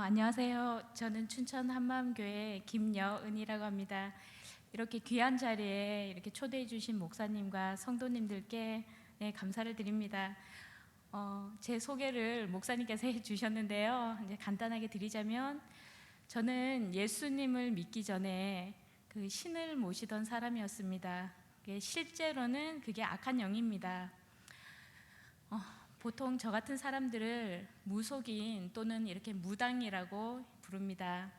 안녕하세요. 저는 춘천 한마음교회 김여은이라고 합니다. 이렇게 귀한 자리에 이렇게 초대해 주신 목사님과 성도님들께 감사를 드립니다. 제 소개를 목사님께서 해 주셨는데요. 이제 간단하게 드리자면 저는 예수님을 믿기 전에 그 신을 모시던 사람이었습니다. 실제로는 그게 악한 영입니다. 보통 저 같은 사람들을 무속인 또는 이렇게 무당이라고 부릅니다.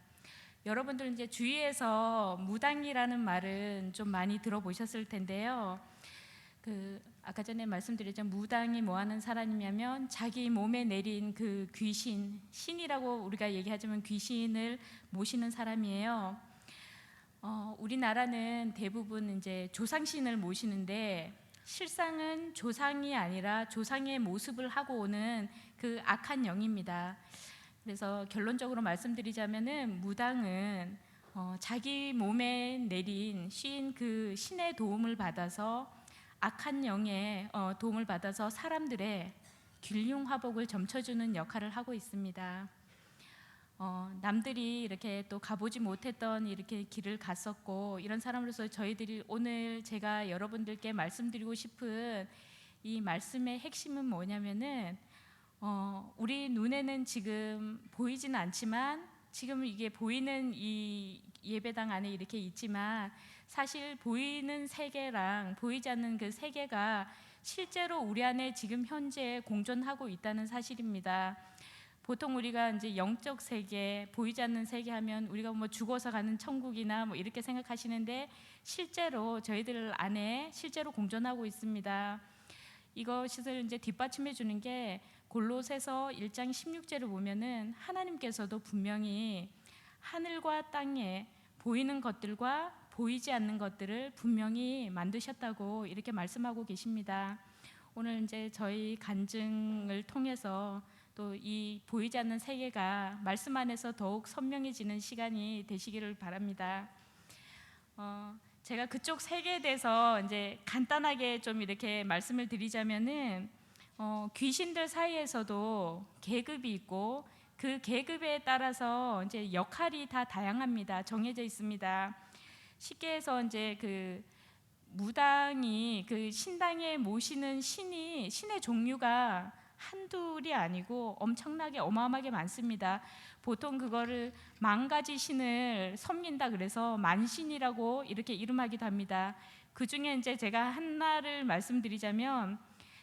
여러분들 이제 주위에서 무당이라는 말은 좀 많이 들어보셨을 텐데요. 아까 전에 말씀드렸죠. 무당이 뭐 하는 사람이냐면 자기 몸에 내린 그 귀신, 신이라고 우리가 얘기하자면 귀신을 모시는 사람이에요. 우리나라는 대부분 이제 조상신을 모시는데 실상은 조상이 아니라 조상의 모습을 하고 오는 그 악한 영입니다. 그래서 결론적으로 말씀드리자면은 무당은 자기 몸에 내린 그 신의 도움을 받아서 악한 영의 도움을 받아서 사람들의 균흉화복을 점쳐주는 역할을 하고 있습니다. 남들이 이렇게 또 가보지 못했던 이렇게 길을 갔었고 이런 사람으로서 저희들이 오늘 제가 여러분들께 말씀드리고 싶은 이 말씀의 핵심은 뭐냐면은 우리 눈에는 지금 보이지는 않지만 지금 이게 보이는 이 예배당 안에 이렇게 있지만 사실 보이는 세계랑 보이지 않는 그 세계가 실제로 우리 안에 지금 현재 공존하고 있다는 사실입니다. 보통 우리가 이제 영적 세계, 보이지 않는 세계 하면 우리가 뭐 죽어서 가는 천국이나 뭐 이렇게 생각하시는데 실제로 저희들 안에 실제로 공존하고 있습니다. 이것을 이제 뒷받침해 주는 게 골로새서 1장 16절을 보면은 하나님께서도 분명히 하늘과 땅에 보이는 것들과 보이지 않는 것들을 분명히 만드셨다고 이렇게 말씀하고 계십니다. 오늘 이제 저희 간증을 통해서 또 이 보이지 않는 세계가 말씀 안에서 더욱 선명해지는 시간이 되시기를 바랍니다. 제가 그쪽 세계에 대해서 이제 간단하게 좀 이렇게 말씀을 드리자면은 귀신들 사이에서도 계급이 있고 그 계급에 따라서 이제 역할이 다 다양합니다. 정해져 있습니다. 쉽게 해서 이제 그 무당이 그 신당에 모시는 신의 종류가 한둘이 아니고 엄청나게 어마어마하게 많습니다. 보통 그거를 만 가지 신을 섬긴다 그래서 만신이라고 이렇게 이름하기도 합니다. 그 중에 이제 제가 하나를 말씀드리자면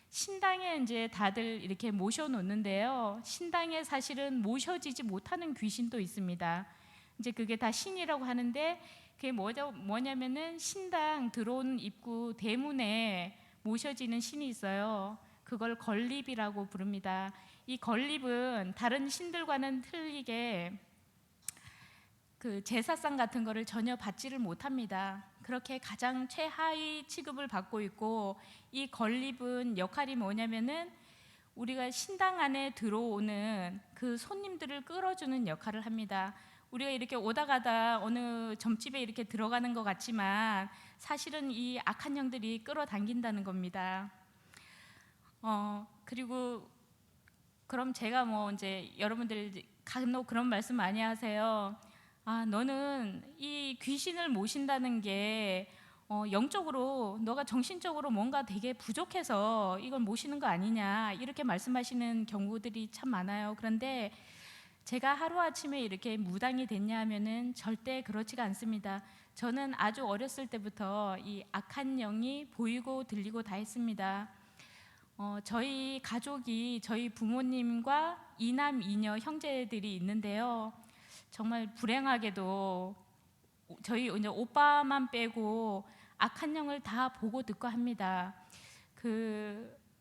신당에 이제 다들 이렇게 모셔놓는데요. 신당에 사실은 모셔지지 못하는 귀신도 있습니다. 이제 그게 다 신이라고 하는데 그게 뭐냐면은 신당 들어오는 입구 대문에 모셔지는 신이 있어요. 그걸 건립이라고 부릅니다. 이 건립은 다른 신들과는 틀리게 그 제사상 같은 거를 전혀 받지를 못합니다. 그렇게 가장 최하위 취급을 받고 있고 이 건립은 역할이 뭐냐면은 우리가 신당 안에 들어오는 그 손님들을 끌어주는 역할을 합니다. 우리가 이렇게 오다 가다 어느 점집에 이렇게 들어가는 것 같지만 사실은 이 악한 영들이 끌어당긴다는 겁니다. 그리고 그럼 제가 뭐 이제 여러분들 간혹 그런 말씀 많이 하세요. 너는 이 귀신을 모신다는 게 영적으로 너가 정신적으로 뭔가 되게 부족해서 이걸 모시는 거 아니냐 이렇게 말씀하시는 경우들이 참 많아요. 그런데 제가 하루아침에 이렇게 무당이 됐냐 하면은 절대 그렇지가 않습니다. 저는 아주 어렸을 때부터 이 악한 영이 보이고 들리고 다 했습니다. 저희 가족이 저희 부모님과 이남 이녀 형제들이 있는데요. 정말 불행하게도 저희 이제 오빠만 빼고 악한 영을 다 보고 듣고 합니다.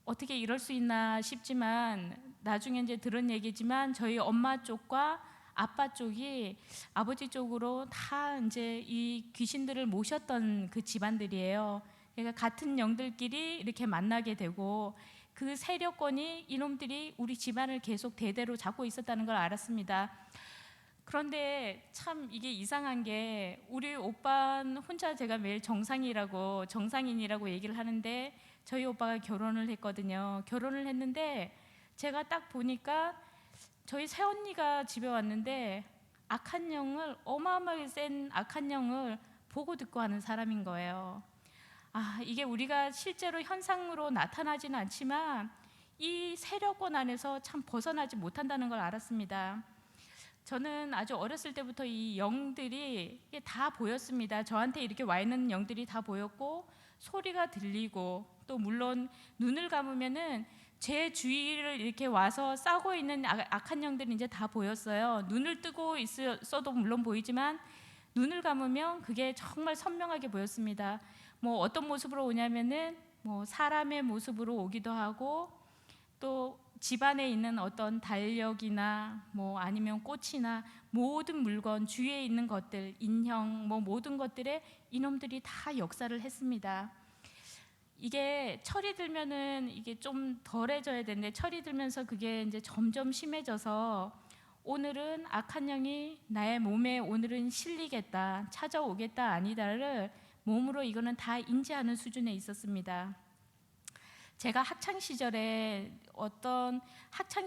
어떻게 이럴 수 있나 싶지만 나중에 이제 들은 얘기지만 저희 엄마 쪽과 아빠 쪽이 아버지 쪽으로 다 이제 이 귀신들을 모셨던 그 집안들이에요. 그러니까 같은 영들끼리 이렇게 만나게 되고 그 세력권이 이놈들이 우리 집안을 계속 대대로 잡고 있었다는 걸 알았습니다. 그런데 참 이게 이상한 게 우리 오빠는 혼자 제가 매일 정상인이라고 얘기를 하는데 저희 오빠가 결혼을 했거든요. 결혼을 했는데 제가 딱 보니까 저희 새언니가 집에 왔는데 악한 영을, 어마어마하게 센 악한 영을 보고 듣고 하는 사람인 거예요. 이게 우리가 실제로 현상으로 나타나지는 않지만 이 세력권 안에서 참 벗어나지 못한다는 걸 알았습니다. 저는 아주 어렸을 때부터 이 영들이 다 보였습니다. 저한테 이렇게 와 있는 영들이 다 보였고, 소리가 들리고, 또 물론 눈을 감으면은 제 주위를 이렇게 와서 싸고 있는 악한 영들이 이제 다 보였어요. 눈을 뜨고 있어도 물론 보이지만 눈을 감으면 그게 정말 선명하게 보였습니다. 뭐 어떤 모습으로 오냐면은 뭐 사람의 모습으로 오기도 하고, 또 집안에 있는 어떤 달력이나 뭐 아니면 꽃이나 모든 물건, 주위에 있는 것들, 인형, 뭐 모든 것들에 이놈들이 다 역사를 했습니다. 이게 철이 들면은 이게 좀 덜해져야 되는데, 철이 들면서 그게 이제 점점 심해져서 오늘은 악한 영이 나의 몸에 오늘은 실리겠다, 찾아오겠다 아니다를 몸으로 이거는 다 인지하는 수준에 있었습니다. 제가 학창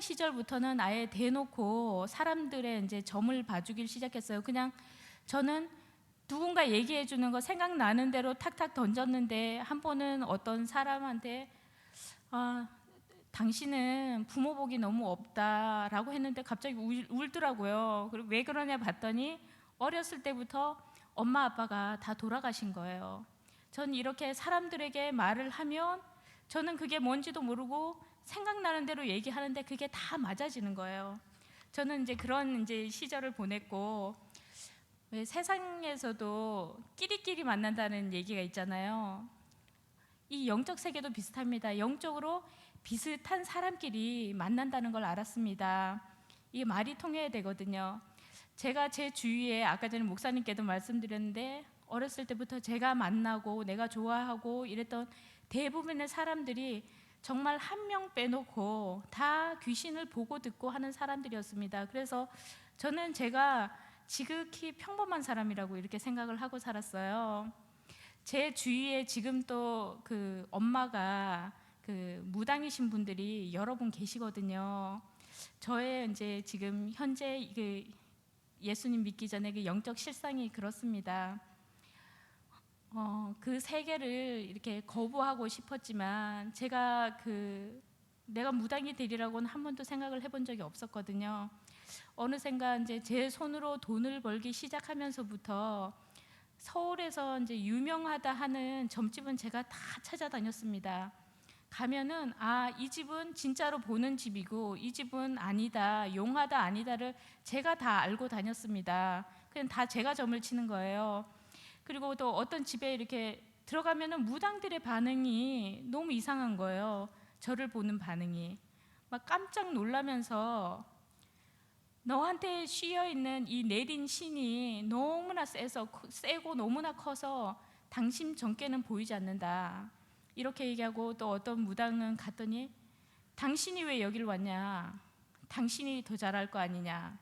시절부터는 아예 대놓고 사람들의 이제 점을 봐주길 시작했어요. 그냥 저는 누군가 얘기해 주는 거 생각나는 대로 탁탁 던졌는데, 한 번은 어떤 사람한테 당신은 부모 복이 너무 없다라고 했는데 갑자기 울더라고요. 그리고 왜 그러냐 봤더니 어렸을 때부터 엄마 아빠가 다 돌아가신 거예요. 전 이렇게 사람들에게 말을 하면 저는 그게 뭔지도 모르고 생각나는 대로 얘기하는데 그게 다 맞아지는 거예요. 저는 이제 그런 이제 시절을 보냈고, 왜 세상에서도 끼리끼리 만난다는 얘기가 있잖아요. 이 영적 세계도 비슷합니다. 영적으로 비슷한 사람끼리 만난다는 걸 알았습니다. 이게 말이 통해야 되거든요. 제가 제 주위에 아까 전에 목사님께도 말씀드렸는데, 어렸을 때부터 제가 만나고 내가 좋아하고 이랬던 대부분의 사람들이 정말 한 명 빼놓고 다 귀신을 보고 듣고 하는 사람들이었습니다. 그래서 저는 제가 지극히 평범한 사람이라고 이렇게 생각을 하고 살았어요. 제 주위에 지금 또 그 엄마가 그 무당이신 분들이 여러 분 계시거든요. 저의 이제 지금 현재 그 예수님 믿기 전에 그 영적 실상이 그렇습니다. 그 세계를 이렇게 거부하고 싶었지만 제가 내가 무당이 되리라고는 한 번도 생각을 해본 적이 없었거든요. 어느샌가 이제 제 손으로 돈을 벌기 시작하면서부터 서울에서 이제 유명하다 하는 점집은 제가 다 찾아다녔습니다. 가면은 이 집은 진짜로 보는 집이고 이 집은 아니다, 용하다 아니다를 제가 다 알고 다녔습니다. 그냥 다 제가 점을 치는 거예요. 그리고 또 어떤 집에 이렇게 들어가면은 무당들의 반응이 너무 이상한 거예요. 저를 보는 반응이 막 깜짝 놀라면서, 너한테 쉬어 있는 이 내린 신이 너무나 세고 너무나 커서 당신 정께는 보이지 않는다, 이렇게 얘기하고, 또 어떤 무당은 갔더니 당신이 왜 여길 왔냐, 당신이 더 잘할 거 아니냐,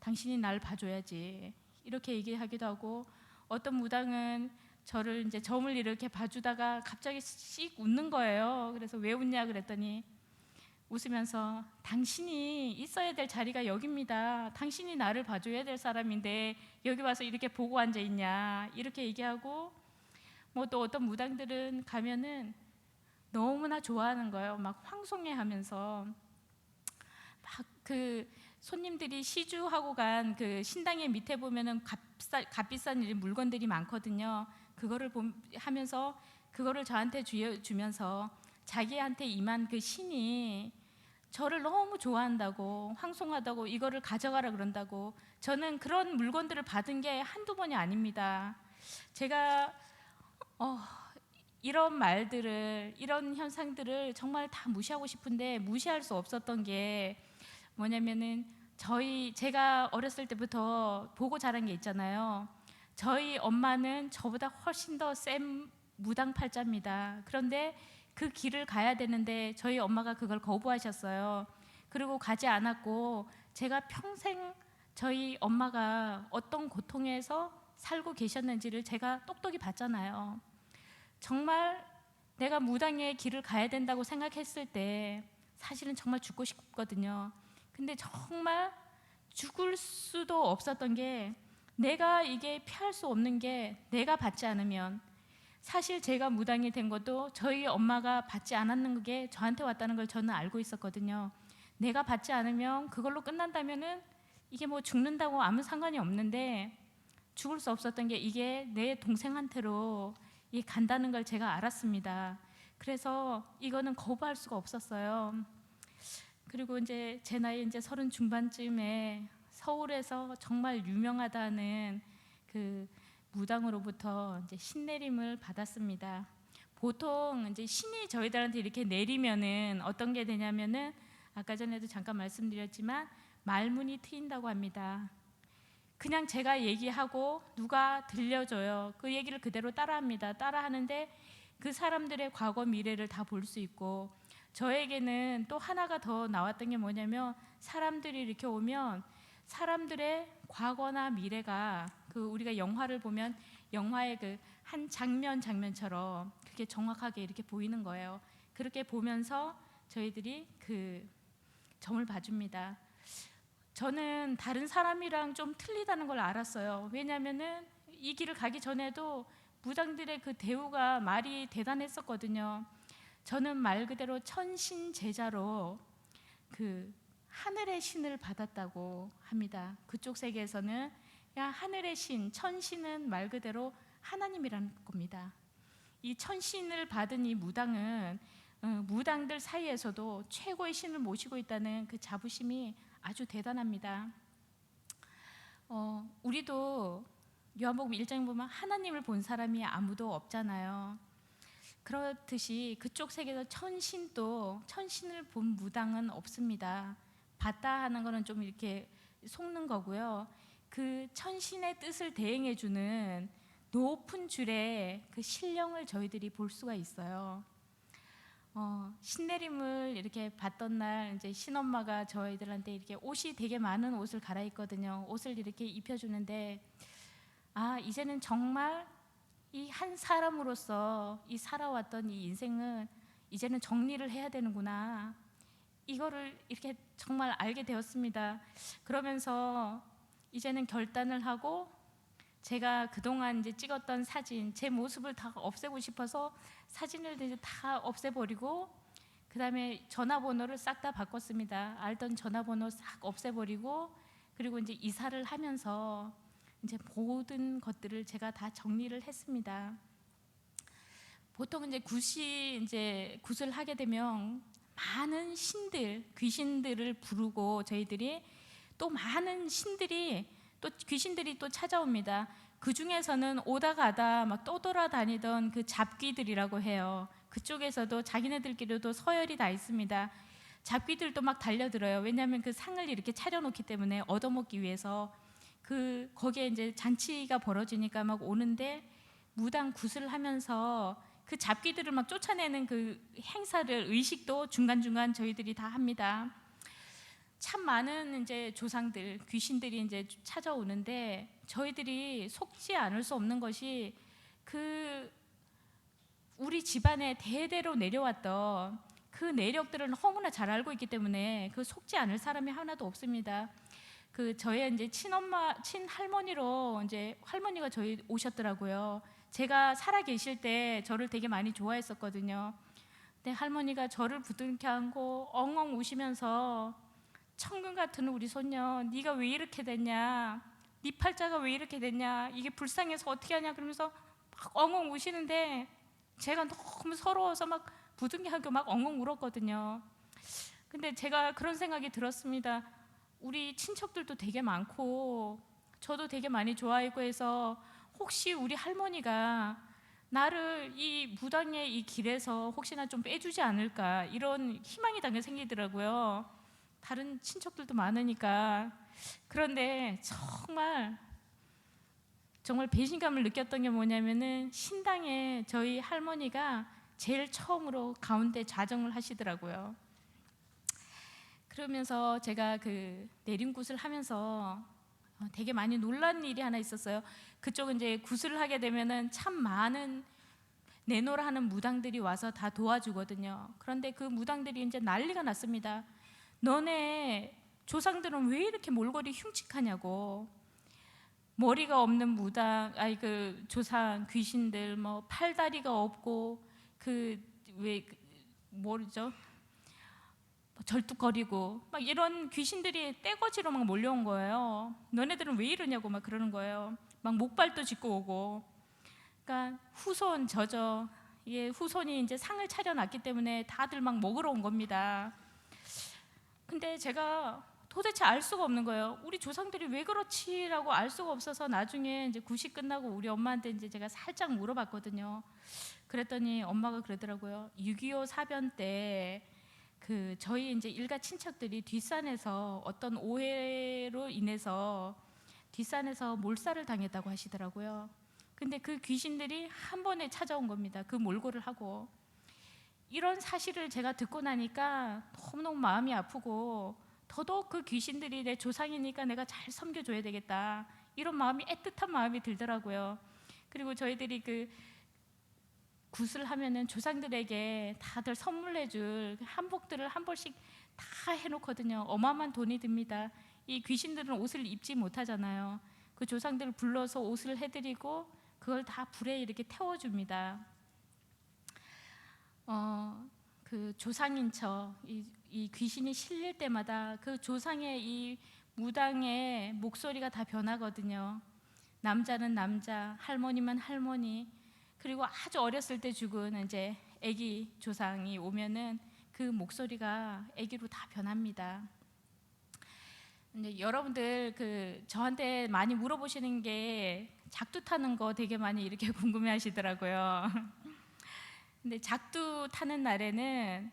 당신이 날 봐줘야지, 이렇게 얘기하기도 하고, 어떤 무당은 저를 이제 점을 이렇게 봐주다가 갑자기 씩 웃는 거예요. 그래서 왜 웃냐 그랬더니 웃으면서 당신이 있어야 될 자리가 여기입니다. 당신이 나를 봐줘야 될 사람인데 여기 와서 이렇게 보고 앉아 있냐, 이렇게 얘기하고, 뭐 또 어떤 무당들은 가면은 너무나 좋아하는 거예요. 막 황송해하면서 막 그 손님들이 시주하고 간 그 신당의 밑에 보면은 값비싼 물건들이 많거든요. 그거를 하면서 그거를 저한테 주면서 자기한테 임한 그 신이 저를 너무 좋아한다고, 황송하다고, 이거를 가져가라 그런다고. 저는 그런 물건들을 받은 게 한두 번이 아닙니다. 제가 이런 말들을, 이런 현상들을 정말 다 무시하고 싶은데 무시할 수 없었던 게 뭐냐면은, 제가 어렸을 때부터 보고 자란 게 있잖아요. 저희 엄마는 저보다 훨씬 더 센 무당팔자입니다. 그런데 그 길을 가야 되는데 저희 엄마가 그걸 거부하셨어요. 그리고 가지 않았고, 제가 평생 저희 엄마가 어떤 고통에서 살고 계셨는지를 제가 똑똑히 봤잖아요. 정말 내가 무당의 길을 가야 된다고 생각했을 때 사실은 정말 죽고 싶거든요. 근데 정말 죽을 수도 없었던 게, 내가 이게 피할 수 없는 게, 내가 받지 않으면, 사실 제가 무당이 된 것도 저희 엄마가 받지 않았는 게 저한테 왔다는 걸 저는 알고 있었거든요. 내가 받지 않으면 그걸로 끝난다면은 이게 뭐 죽는다고 아무 상관이 없는데, 죽을 수 없었던 게 이게 내 동생한테로 이 간다는 걸 제가 알았습니다. 그래서 이거는 거부할 수가 없었어요. 그리고 이제 제 나이 이제 30 중반쯤에 서울에서 정말 유명하다는 그 무당으로부터 이제 신내림을 받았습니다. 보통 이제 신이 저희들한테 이렇게 내리면은 어떤 게 되냐면은, 아까 전에도 잠깐 말씀드렸지만 말문이 트인다고 합니다. 그냥 제가 얘기하고 누가 들려줘요. 그 얘기를 그대로 따라합니다. 따라하는데 그 사람들의 과거 미래를 다 볼 수 있고, 저에게는 또 하나가 더 나왔던 게 뭐냐면, 사람들이 이렇게 오면 사람들의 과거나 미래가 그 우리가 영화를 보면 영화의 그 한 장면처럼 그렇게 정확하게 이렇게 보이는 거예요. 그렇게 보면서 저희들이 그 점을 봐줍니다. 저는 다른 사람이랑 좀 틀리다는 걸 알았어요. 왜냐하면은 이 길을 가기 전에도 무당들의 그 대우가 말이 대단했었거든요. 저는 말 그대로 천신제자로 그 하늘의 신을 받았다고 합니다. 그쪽 세계에서는 야, 하늘의 신, 천신은 말 그대로 하나님이라는 겁니다. 이 천신을 받은 이 무당은 무당들 사이에서도 최고의 신을 모시고 있다는 그 자부심이 아주 대단합니다. 우리도 요한복음 1장에 보면 하나님을 본 사람이 아무도 없잖아요. 그렇듯이 그쪽 세계에서 천신을 본 무당은 없습니다. 봤다 하는 거는 좀 이렇게 속는 거고요. 그 천신의 뜻을 대행해주는 높은 줄의 그 신령을 저희들이 볼 수가 있어요. 신내림을 이렇게 받던 날 이제 신엄마가 저희들한테 이렇게 옷이 되게 많은 옷을 갈아입거든요. 옷을 이렇게 입혀주는데, 아, 이제는 정말 이 한 사람으로서 이 살아왔던 이 인생은 이제는 정리를 해야 되는구나, 이거를 이렇게 정말 알게 되었습니다. 그러면서 이제는 결단을 하고, 제가 그동안 이제 찍었던 사진, 제 모습을 다 없애고 싶어서 사진을 이제 다 없애버리고, 그 다음에 전화번호를 싹 다 바꿨습니다. 알던 전화번호 싹 없애버리고, 그리고 이제 이사를 하면서 이제 모든 것들을 제가 다 정리를 했습니다. 보통 이제 굿을 하게 되면 많은 신들, 귀신들을 부르고, 저희들이 또 많은 신들이 또 귀신들이 또 찾아옵니다. 그 중에서는 오다 가다 막 떠돌아다니던 그 잡귀들이라고 해요. 그쪽에서도 자기네들끼리도 서열이 다 있습니다. 잡귀들도 막 달려들어요. 왜냐하면 그 상을 이렇게 차려놓기 때문에 얻어먹기 위해서. 거기에 이제 잔치가 벌어지니까 막 오는데, 무당 굿을 하면서 그 잡귀들을 막 쫓아내는 그 행사를, 의식도 중간중간 저희들이 다 합니다. 참 많은 이제 조상들, 귀신들이 이제 찾아오는데, 저희들이 속지 않을 수 없는 것이 그 우리 집안에 대대로 내려왔던 그 내력들을 너무나 잘 알고 있기 때문에 그 속지 않을 사람이 하나도 없습니다. 저희 이제 친할머니로 이제 할머니가 저희 오셨더라고요. 제가 살아 계실 때 저를 되게 많이 좋아했었거든요. 근데 할머니가 저를 부둥켜 안고 엉엉 우시면서, 천금 같은 우리 손녀, 네가 왜 이렇게 됐냐, 네 팔자가 왜 이렇게 됐냐, 이게 불쌍해서 어떻게 하냐, 그러면서 막 엉엉 우시는데, 제가 너무 서러워서 막 부둥켜 안고 막 엉엉 울었거든요. 근데 제가 그런 생각이 들었습니다. 우리 친척들도 되게 많고 저도 되게 많이 좋아했고 해서, 혹시 우리 할머니가 나를 이 무당의 이 길에서 혹시나 좀 빼주지 않을까, 이런 희망이 당연히 생기더라고요. 다른 친척들도 많으니까. 그런데 정말 배신감을 느꼈던 게 뭐냐면은, 신당에 저희 할머니가 제일 처음으로 가운데 좌정을 하시더라고요. 그러면서 제가 그 내림굿을 하면서 되게 많이 놀란 일이 하나 있었어요. 그쪽은 이제 굿을 하게 되면은 참 많은 내노라 하는 무당들이 와서 다 도와주거든요. 그런데 그 무당들이 이제 난리가 났습니다. 너네 조상들은 왜 이렇게 몰골이 흉측하냐고. 머리가 없는 무당, 그 조상 귀신들, 뭐 팔다리가 없고 왜 뭐죠? 절뚝거리고 막 이런 귀신들이 떼거지로 막 몰려온 거예요. 너네들은 왜 이러냐고 막 그러는 거예요. 막 목발도 짚고 오고. 그러니까 후손 저저, 이게 후손이 이제 상을 차려놨기 때문에 다들 막 먹으러 온 겁니다. 근데 제가 도대체 알 수가 없는 거예요. 우리 조상들이 왜 그렇지라고 알 수가 없어서 나중에 이제 구식 끝나고 우리 엄마한테 이제 제가 살짝 물어봤거든요. 그랬더니 엄마가 그러더라고요. 6.25 사변 때 저희 이제 일가 친척들이 뒷산에서 어떤 오해로 인해서 뒷산에서 몰살을 당했다고 하시더라고요. 근데 그 귀신들이 한 번에 찾아온 겁니다. 그 몰골을 하고. 이런 사실을 제가 듣고 나니까 너무너무 마음이 아프고, 더더욱 그 귀신들이 내 조상이니까 내가 잘 섬겨줘야 되겠다, 이런 마음이, 애틋한 마음이 들더라고요. 그리고 저희들이 굿을 하면은 조상들에게 다들 선물해줄 한복들을 한 벌씩 다 해놓거든요. 어마어마한 돈이 듭니다. 이 귀신들은 옷을 입지 못하잖아요. 그 조상들을 불러서 옷을 해드리고 그걸 다 불에 이렇게 태워줍니다. 그 조상인 이 귀신이 실릴 때마다 그 조상의 이 무당의 목소리가 다 변하거든요. 남자는 남자, 할머니면 할머니, 그리고 아주 어렸을 때 죽은 이제 아기 조상이 오면은 그 목소리가 아기로 다 변합니다. 근데 여러분들 저한테 많이 물어보시는 게 작두 타는 거 되게 많이 이렇게 궁금해하시더라고요. 근데 작두 타는 날에는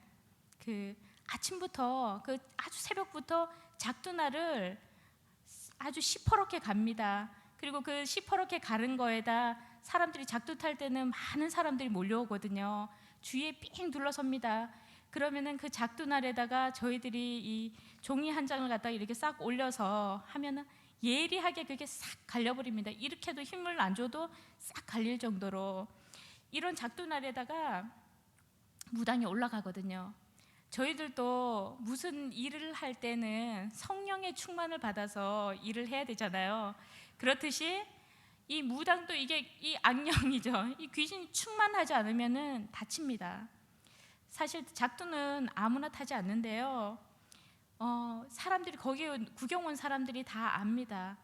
아침부터 아주 새벽부터 작두날을 아주 시퍼렇게 갑니다. 그리고 그 시퍼렇게 가른 거에다 사람들이 작두 탈 때는 많은 사람들이 몰려오거든요. 주위에 삥 둘러섭니다. 그러면은 그 작두날에다가 저희들이 이 종이 한 장을 갖다가 이렇게 싹 올려서 하면은 예리하게 그게 싹 갈려버립니다. 이렇게 해도 힘을 안 줘도 싹 갈릴 정도로. 이런 작두날에다가 무당이 올라가거든요. 저희들도 무슨 일을 할 때는 성령의 충만을 받아서 일을 해야 되잖아요. 그렇듯이 이 무당도 이게 이 악령이죠. 이 귀신이 충만하지 않으면은 다칩니다. 사실 작두는 아무나 타지 않는데요. 사람들이 거기 구경 온 사람들이 다 압니다.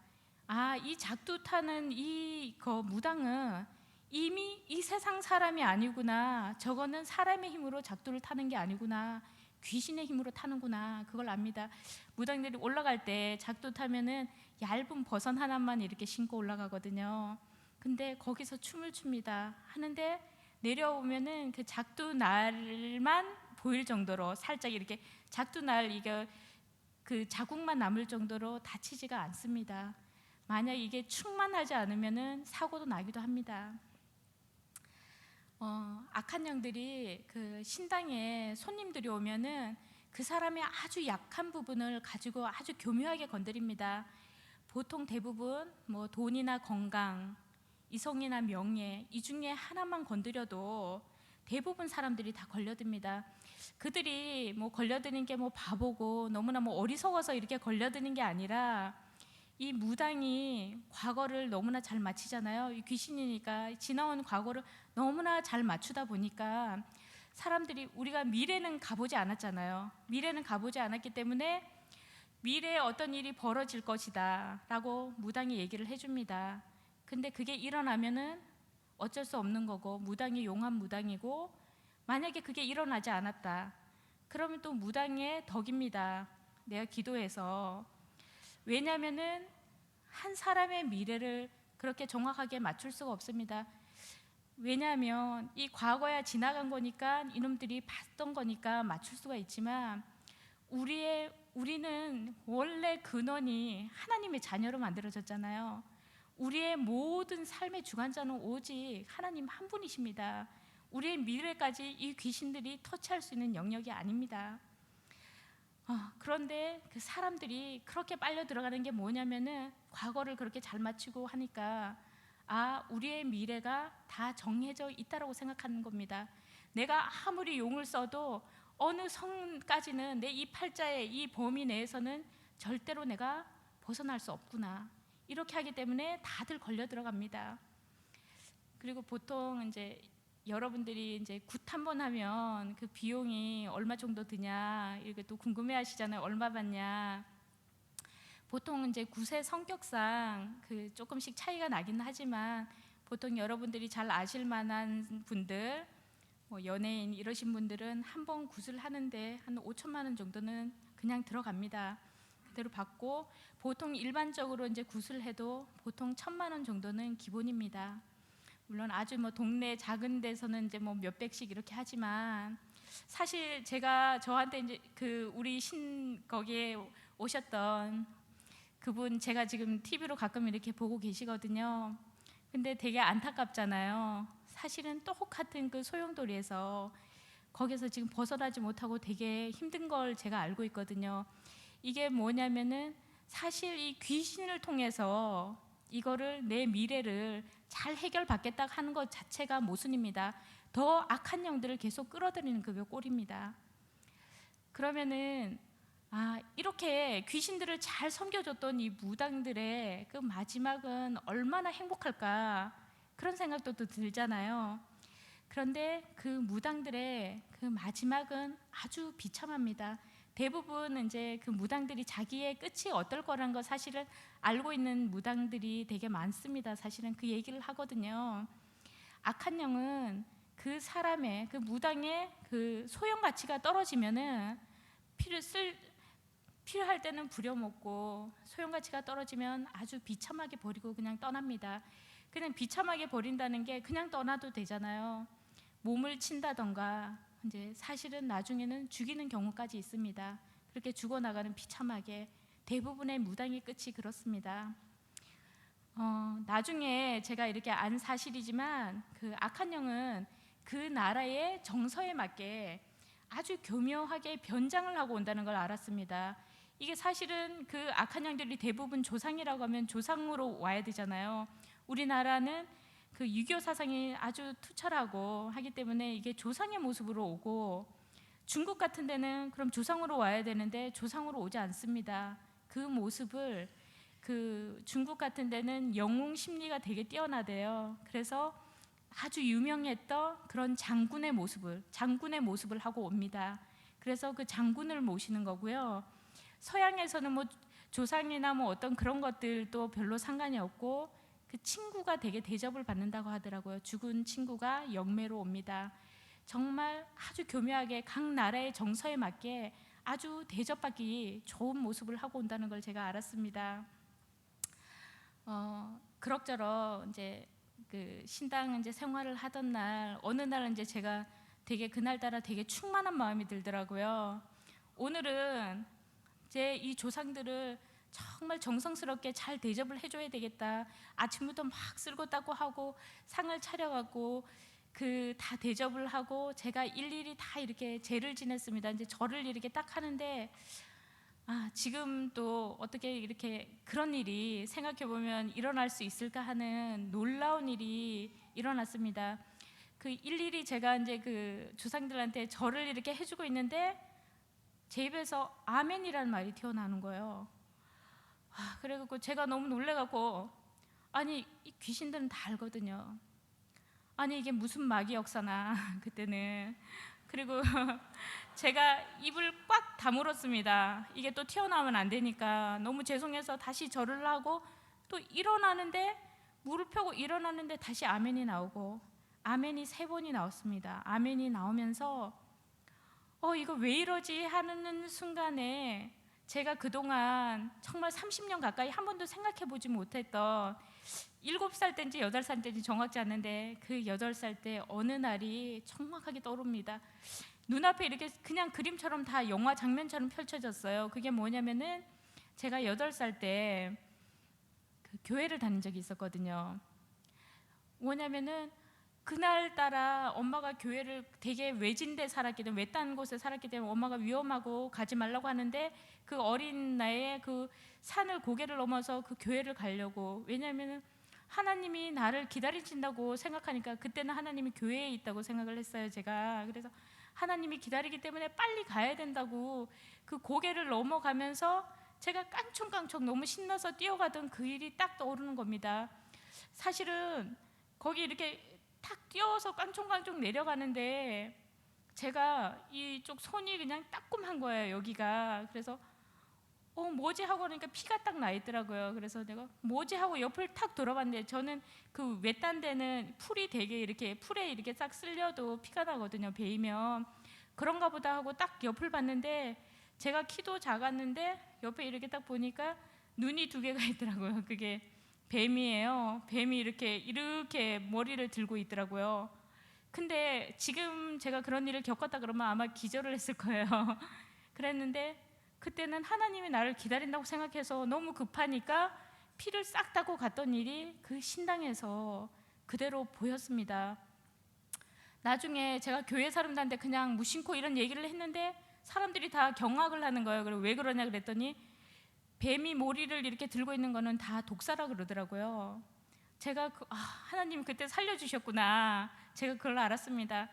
이 작두 타는 무당은 이미 이 세상 사람이 아니구나. 저거는 사람의 힘으로 작두를 타는 게 아니구나. 귀신의 힘으로 타는구나. 그걸 압니다. 무당들이 올라갈 때 작두 타면은 얇은 버선 하나만 이렇게 신고 올라가거든요. 근데 거기서 춤을 춥니다. 하는데 내려오면은 그 작두 날만 보일 정도로 살짝 이렇게 작두 날 그 자국만 남을 정도로 다치지가 않습니다. 만약 이게 충만하지 않으면은 사고도 나기도 합니다. 악한 영들이 신당에 손님들이 오면은 그 사람의 아주 약한 부분을 가지고 아주 교묘하게 건드립니다. 보통 대부분 뭐 돈이나 건강, 이성이나 명예, 이 중에 하나만 건드려도 대부분 사람들이 다 걸려듭니다. 그들이 뭐 걸려드는 게 뭐 바보고 너무나 뭐 어리석어서 이렇게 걸려드는 게 아니라, 이 무당이 과거를 너무나 잘 맞히잖아요. 이 귀신이니까 지나온 과거를 너무나 잘 맞추다 보니까 사람들이, 우리가 미래는 가보지 않았잖아요. 미래는 가보지 않았기 때문에 미래에 어떤 일이 벌어질 것이다 라고 무당이 얘기를 해줍니다. 근데 그게 일어나면은 어쩔 수 없는 거고, 무당이 용한 무당이고, 만약에 그게 일어나지 않았다 그러면 또 무당의 덕입니다. 내가 기도해서. 왜냐하면은 한 사람의 미래를 그렇게 정확하게 맞출 수가 없습니다. 왜냐하면 이 과거야 지나간 거니까, 이놈들이 봤던 거니까 맞출 수가 있지만, 우리는 원래 근원이 하나님의 자녀로 만들어졌잖아요. 우리의 모든 삶의 주관자는 오직 하나님 한 분이십니다. 우리의 미래까지 이 귀신들이 터치할 수 있는 영역이 아닙니다. 그런데 그 사람들이 그렇게 빨려 들어가는 게 뭐냐면은, 과거를 그렇게 잘 맞추고 하니까 우리의 미래가 다 정해져 있다라고 생각하는 겁니다. 내가 아무리 용을 써도 어느 성까지는 내 이 팔자의 이 범위 내에서는 절대로 내가 벗어날 수 없구나. 이렇게 하기 때문에 다들 걸려 들어갑니다. 그리고 보통 이제 여러분들이 이제 굿 한 번 하면 그 비용이 얼마 정도 드냐 이렇게 또 궁금해하시잖아요. 얼마 받냐. 보통 이제 굿의 성격상 그 조금씩 차이가 나긴 하지만 보통 여러분들이 잘 아실 만한 분들, 뭐 연예인 이러신 분들은 한 번 굿을 하는데 한 5천만 원 정도는 그냥 들어갑니다. 그대로 받고 보통 일반적으로 이제 굿을 해도 보통 1,000만 원 정도는 기본입니다. 물론 아주 뭐 동네 작은 데서는 이제 뭐 몇백씩 이렇게 하지만 사실 제가 저한테 이제 그 우리 거기에 오셨던 그분 제가 지금 TV로 가끔 이렇게 보고 계시거든요. 근데 되게 안타깝잖아요. 사실은 똑같은 그 소용돌이에서 거기서 지금 벗어나지 못하고 되게 힘든 걸 제가 알고 있거든요. 이게 뭐냐면은 사실 이 귀신을 통해서 이거를 내 미래를 잘 해결받겠다 하는 것 자체가 모순입니다. 더 악한 영들을 계속 끌어들이는 그게 꼴입니다. 그러면은 이렇게 귀신들을 잘 섬겨줬던 이 무당들의 그 마지막은 얼마나 행복할까 그런 생각도 또 들잖아요. 그런데 그 무당들의 그 마지막은 아주 비참합니다. 대부분 이제 그 무당들이 자기의 끝이 어떨 거라는 거 사실은 알고 있는 무당들이 되게 많습니다. 사실은 그 얘기를 하거든요. 악한 영은 그 사람의 그 무당의 그 소형 가치가 떨어지면은 필요할 때는 부려먹고 소형 가치가 떨어지면 아주 비참하게 버리고 그냥 떠납니다. 그냥 비참하게 버린다는 게 그냥 떠나도 되잖아요. 몸을 친다던가 이제 사실은 나중에는 죽이는 경우까지 있습니다. 그렇게 죽어나가는 비참하게 대부분의 무당의 끝이 그렇습니다. 나중에 제가 이렇게 안 사실이지만 그 악한 영은 그 나라의 정서에 맞게 아주 교묘하게 변장을 하고 온다는 걸 알았습니다. 이게 사실은 그 악한 영들이 대부분 조상이라고 하면 조상으로 와야 되잖아요. 우리나라는 그 유교 사상이 아주 투철하고 하기 때문에 이게 조상의 모습으로 오고 중국 같은 데는 그럼 조상으로 와야 되는데 조상으로 오지 않습니다. 그 모습을 그 중국 같은 데는 영웅 심리가 되게 뛰어나대요. 그래서 아주 유명했던 그런 장군의 모습을 하고 옵니다. 그래서 그 장군을 모시는 거고요. 서양에서는 뭐 조상이나 뭐 어떤 그런 것들도 별로 상관이 없고 그 친구가 되게 대접을 받는다고 하더라고요. 죽은 친구가 영매로 옵니다. 정말 아주 교묘하게 각 나라의 정서에 맞게 아주 대접받기 좋은 모습을 하고 온다는 걸 제가 알았습니다. 그럭저럭 이제 그 신당 이제 생활을 하던 날 어느 날 이제 제가 되게 그날따라 되게 충만한 마음이 들더라고요. 오늘은 제 이 조상들을 정말 정성스럽게 잘 대접을 해줘야 되겠다. 아침부터 막 쓸고 닦고 하고 상을 차려갖고 그 다 대접을 하고 제가 일일이 다 이렇게 제를 지냈습니다. 이제 절을 이렇게 딱 하는데 지금 또 어떻게 이렇게 그런 일이 생각해 보면 일어날 수 있을까 하는 놀라운 일이 일어났습니다. 그 일일이 제가 이제 그 조상들한테 절을 이렇게 해주고 있는데 제 입에서 아멘이라는 말이 튀어나오는 거예요. 그래갖고 제가 너무 놀래갖고 아니 이 귀신들은 다 알거든요. 아니 이게 무슨 마귀 역사나 그때는. 그리고 제가 입을 꽉 다물었습니다. 이게 또 튀어나오면 안 되니까 너무 죄송해서 다시 절을 하고 또 일어나는데 무릎 펴고 일어나는데 다시 아멘이 나오고 아멘이 3번이 나왔습니다. 아멘이 나오면서 이거 왜 이러지 하는 순간에 제가 그동안 정말 30년 가까이 한 번도 생각해 보지 못했던 7살 때인지 8살 때인지 정확지 않는데 그 8살 때 어느 날이 정확하게 떠오릅니다. 눈앞에 이렇게 그냥 그림처럼 다 영화 장면처럼 펼쳐졌어요. 그게 뭐냐면은 제가 8살 때 그 교회를 다닌 적이 있었거든요. 뭐냐면은 그날따라 엄마가 교회를 되게 외진데 살았기 때문에 외딴 곳에 살았기 때문에 엄마가 위험하고 가지 말라고 하는데 그 어린 나이에 그 산을 고개를 넘어서 그 교회를 가려고, 왜냐하면 하나님이 나를 기다리신다고 생각하니까 그때는 하나님이 교회에 있다고 생각을 했어요. 제가 그래서 하나님이 기다리기 때문에 빨리 가야 된다고 그 고개를 넘어가면서 제가 깡총깡총 너무 신나서 뛰어가던 그 일이 딱 떠오르는 겁니다. 사실은 거기 이렇게 탁 뛰어서 깡총깡총 내려가는데 제가 이쪽 손이 그냥 따끔한 거예요, 여기가. 그래서 뭐지 하고 그러니까 피가 딱 나 있더라고요. 그래서 내가 뭐지 하고 옆을 탁 돌아봤는데, 저는 그 외딴 데는 풀이 되게 이렇게 풀에 이렇게 싹 쓸려도 피가 나거든요, 베이면. 그런가 보다 하고 딱 옆을 봤는데, 제가 키도 작았는데 옆에 이렇게 딱 보니까 눈이 두 개가 있더라고요. 그게 뱀이에요. 뱀이 이렇게 머리를 들고 있더라고요. 근데 지금 제가 그런 일을 겪었다 그러면 아마 기절을 했을 거예요. 그랬는데 그때는 하나님이 나를 기다린다고 생각해서 너무 급하니까 피를 싹 닦고 갔던 일이 그 신당에서 그대로 보였습니다. 나중에 제가 교회 사람들한테 그냥 무심코 이런 얘기를 했는데 사람들이 다 경악을 하는 거예요. 그리고 왜 그러냐 그랬더니 뱀이 모리를 이렇게 들고 있는 거는 다 독사라 그러더라고요. 제가 하나님 그때 살려주셨구나, 제가 그걸 알았습니다.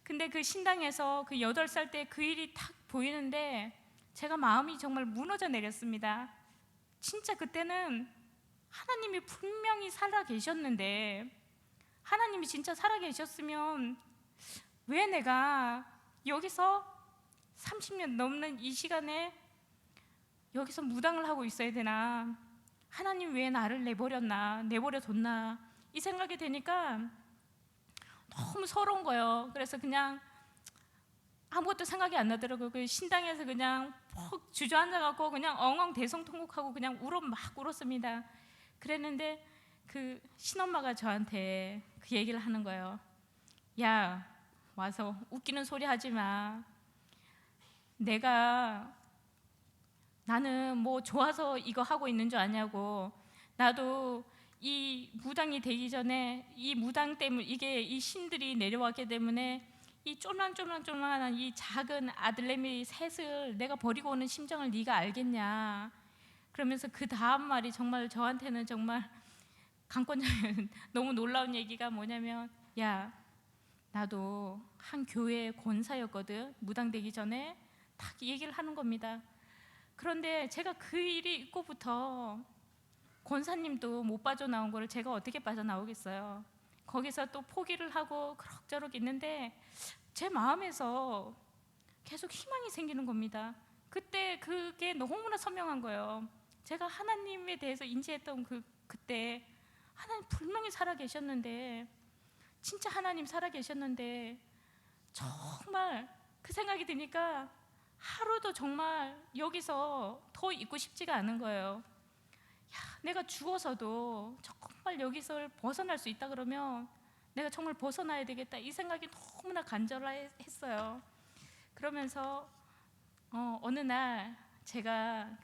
근데 그 신당에서 그 8살 때 그 일이 탁 보이는데 제가 마음이 정말 무너져 내렸습니다. 진짜 그때는 하나님이 분명히 살아 계셨는데, 하나님이 진짜 살아 계셨으면 왜 내가 여기서 30년 넘는 이 시간에 여기서 무당을 하고 있어야 되나, 하나님 왜 나를 내버려뒀나, 이 생각이 되니까 너무 서러운 거예요. 그래서 그냥 아무것도 생각이 안 나더라고요. 그 신당에서 그냥 푹 주저앉아갖고 그냥 엉엉 대성통곡하고 그냥 막 울었습니다. 그랬는데 그 신엄마가 저한테 그 얘기를 하는 거예요. 야, 와서 웃기는 소리 하지 마. 나는 뭐 좋아서 이거 하고 있는 줄 아냐고. 나도 이 무당이 되기 전에 이 무당 때문에, 이게 이 신들이 내려왔기 때문에 이 쪼만쪼만한 이 작은 아들내미 셋을 내가 버리고 오는 심정을 네가 알겠냐. 그러면서 그 다음 말이 정말 저한테는 정말 강권적인 너무 놀라운 얘기가 뭐냐면, 야, 나도 한 교회의 권사였거든. 무당 되기 전에 딱 얘기를 하는 겁니다. 그런데 제가 그 일이 있고부터 권사님도 못 빠져나온 거를 제가 어떻게 빠져나오겠어요. 거기서 또 포기를 하고 그럭저럭 있는데 제 마음에서 계속 희망이 생기는 겁니다. 그때 그게 너무나 선명한 거예요. 제가 하나님에 대해서 인지했던 그때 하나님 분명히 살아계셨는데, 진짜 하나님 살아계셨는데 정말 그 생각이 드니까 하루도 정말 여기서 더 있고 싶지가 않은 거예요. 내가 죽어서도 정말 여기서 벗어날 수 있다 그러면 내가 정말 벗어나야 되겠다, 이 생각이 너무나 간절했어요. 그러면서 어느 날 제가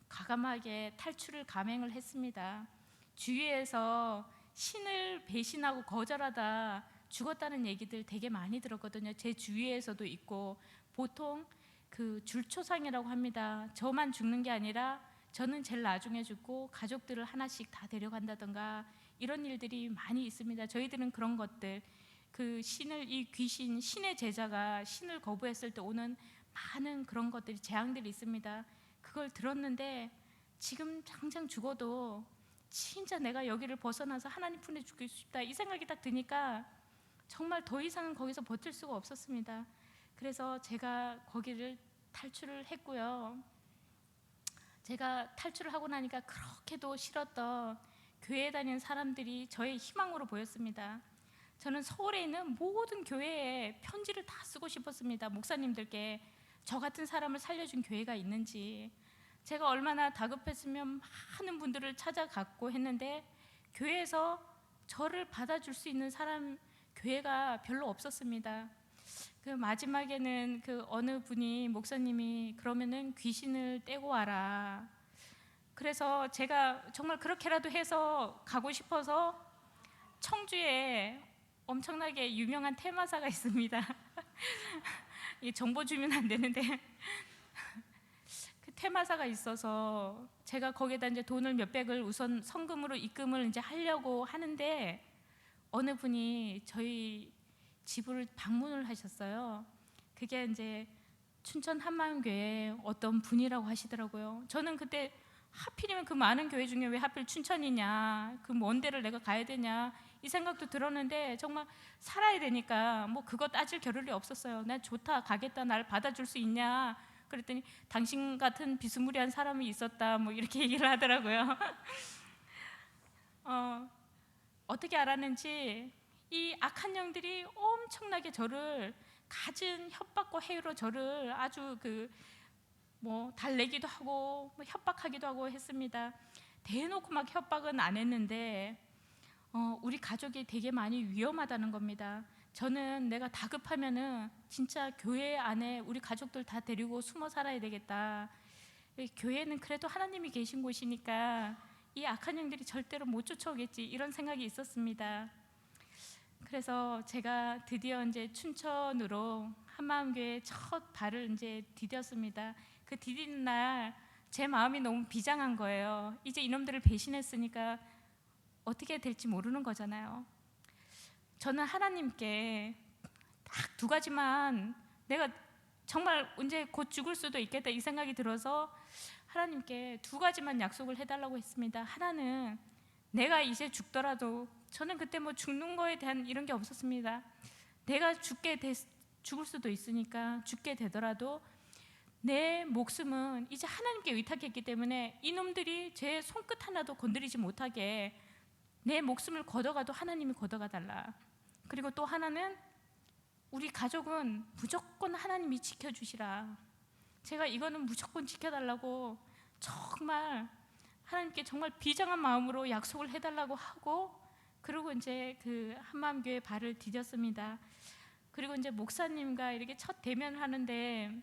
과감하게 탈출을 감행을 했습니다. 주위에서 신을 배신하고 거절하다 죽었다는 얘기들 되게 많이 들었거든요. 제 주위에서도 있고, 보통 그 줄초상이라고 합니다. 저만 죽는 게 아니라 저는 제일 나중에 죽고 가족들을 하나씩 다 데려간다던가 이런 일들이 많이 있습니다. 저희들은 그런 것들, 그 이 귀신, 신의 제자가 신을 거부했을 때 오는 많은 그런 것들이, 재앙들이 있습니다. 그걸 들었는데 지금 당장 죽어도 진짜 내가 여기를 벗어나서 하나님 품에 죽고 싶다, 이 생각이 딱 드니까 정말 더 이상은 거기서 버틸 수가 없었습니다. 그래서 제가 거기를 탈출을 했고요. 제가 탈출을 하고 나니까 그렇게도 싫었던 교회에 다니는 사람들이 저의 희망으로 보였습니다. 저는 서울에 있는 모든 교회에 편지를 다 쓰고 싶었습니다. 목사님들께 저 같은 사람을 살려준 교회가 있는지. 제가 얼마나 다급했으면 많은 분들을 찾아갔고 했는데 교회에서 저를 받아줄 수 있는 사람, 교회가 별로 없었습니다. 그 마지막에는 어느 분이, 목사님이 그러면은 귀신을 떼고 와라. 그래서 제가 정말 그렇게라도 해서 가고 싶어서 청주에 엄청나게 유명한 테마사가 있습니다. 이 정보 주면 안 되는데 그 테마사가 있어서 제가 거기에다 이제 돈을 몇백을 우선 성금으로 입금을 이제 하려고 하는데 어느 분이 저희 집을 방문을 하셨어요. 그게 이제 춘천 한마음교회 어떤 분이라고 하시더라고요. 저는 그때 하필이면 그 많은 교회 중에 왜 하필 춘천이냐, 그 먼 데를 내가 가야 되냐 이 생각도 들었는데 정말 살아야 되니까 뭐 그거 따질 겨를이 없었어요. 난 좋다, 가겠다, 날 받아줄 수 있냐 그랬더니 당신 같은 비스무리한 사람이 있었다 뭐 이렇게 얘기를 하더라고요. 어떻게 알았는지 이 악한 영들이 엄청나게 저를 갖은 협박과 해유로 저를 아주 뭐 달래기도 하고 뭐 협박하기도 하고 했습니다. 대놓고 막 협박은 안 했는데 우리 가족이 되게 많이 위험하다는 겁니다. 저는 내가 다급하면은 진짜 교회 안에 우리 가족들 다 데리고 숨어 살아야 되겠다. 교회는 그래도 하나님이 계신 곳이니까 이 악한 영들이 절대로 못 쫓아오겠지 이런 생각이 있었습니다. 그래서 제가 드디어 이제 춘천으로 한마음교회 첫 발을 이제 디뎠습니다. 그 디디는 날 제 마음이 너무 비장한 거예요. 이제 이놈들을 배신했으니까 어떻게 될지 모르는 거잖아요. 저는 하나님께 딱 두 가지만, 내가 정말 언제 곧 죽을 수도 있겠다 이 생각이 들어서 하나님께 두 가지만 약속을 해달라고 했습니다. 하나는 내가 이제 죽더라도, 저는 그때 뭐 죽는 거에 대한 이런 게 없었습니다. 내가 죽을 수도 있으니까 죽게 되더라도 내 목숨은 이제 하나님께 의탁했기 때문에 이놈들이 제 손끝 하나도 건드리지 못하게 내 목숨을 걷어가도 하나님이 걷어가 달라. 그리고 또 하나는 우리 가족은 무조건 하나님이 지켜주시라. 제가 이거는 무조건 지켜달라고 정말 하나님께 정말 비장한 마음으로 약속을 해달라고 하고, 그리고 이제 그 한마음교회 발을 디뎠습니다. 그리고 이제 목사님과 이렇게 첫 대면을 하는데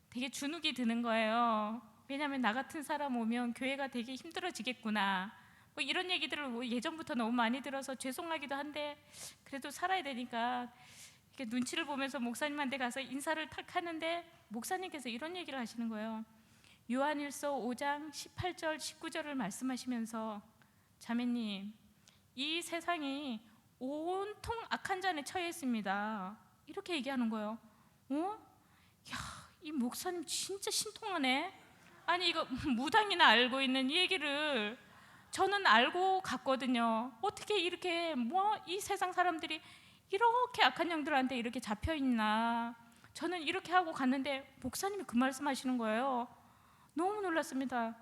되게 주눅이 드는 거예요. 왜냐하면 나 같은 사람 오면 교회가 되게 힘들어지겠구나 뭐 이런 얘기들을 뭐 예전부터 너무 많이 들어서 죄송하기도 한데 그래도 살아야 되니까 이렇게 눈치를 보면서 목사님한테 가서 인사를 탁 하는데 목사님께서 이런 얘기를 하시는 거예요. 요한일서 5장 18절 19절을 말씀하시면서, 자매님, 이 세상이 온통 악한 잔에 처해 있습니다. 이렇게 얘기하는 거예요. 야, 이 목사님 진짜 신통하네. 아니 이거 무당이나 알고 있는 이 얘기를 저는 알고 갔거든요. 어떻게 이렇게 뭐 이 세상 사람들이 이렇게 악한 영들한테 이렇게 잡혀 있나. 저는 이렇게 하고 갔는데 목사님이 그 말씀하시는 거예요. 너무 놀랐습니다. 야,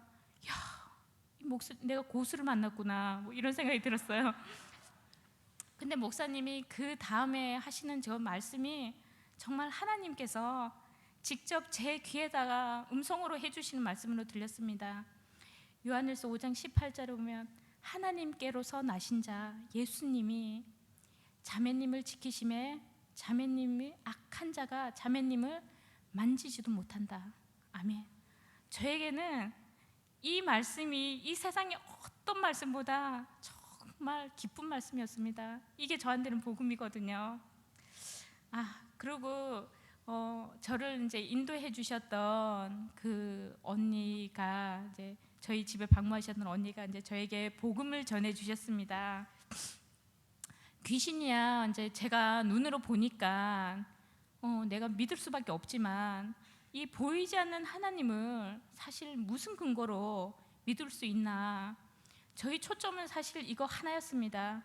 내가 고수를 만났구나 뭐 이런 생각이 들었어요. 근데 목사님이 그 다음에 하시는 저 말씀이 정말 하나님께서 직접 제 귀에다가 음성으로 해주시는 말씀으로 들렸습니다. 요한일서 5장 18절에 보면 하나님께로서 나신 자 예수님이 자매님을 지키심에 자매님이 악한 자가 자매님을 만지지도 못한다. 아멘. 저에게는 이 말씀이 이 세상의 어떤 말씀보다 정말 기쁜 말씀이었습니다. 이게 저한테는 복음이거든요. 그리고 저를 이제 인도해 주셨던 그 언니가, 이제 저희 집에 방문하셨던 언니가 이제 저에게 복음을 전해 주셨습니다. 귀신이야 이제 제가 눈으로 보니까 내가 믿을 수밖에 없지만 이 보이지 않는 하나님을 사실 무슨 근거로 믿을 수 있나. 저희 초점은 사실 이거 하나였습니다.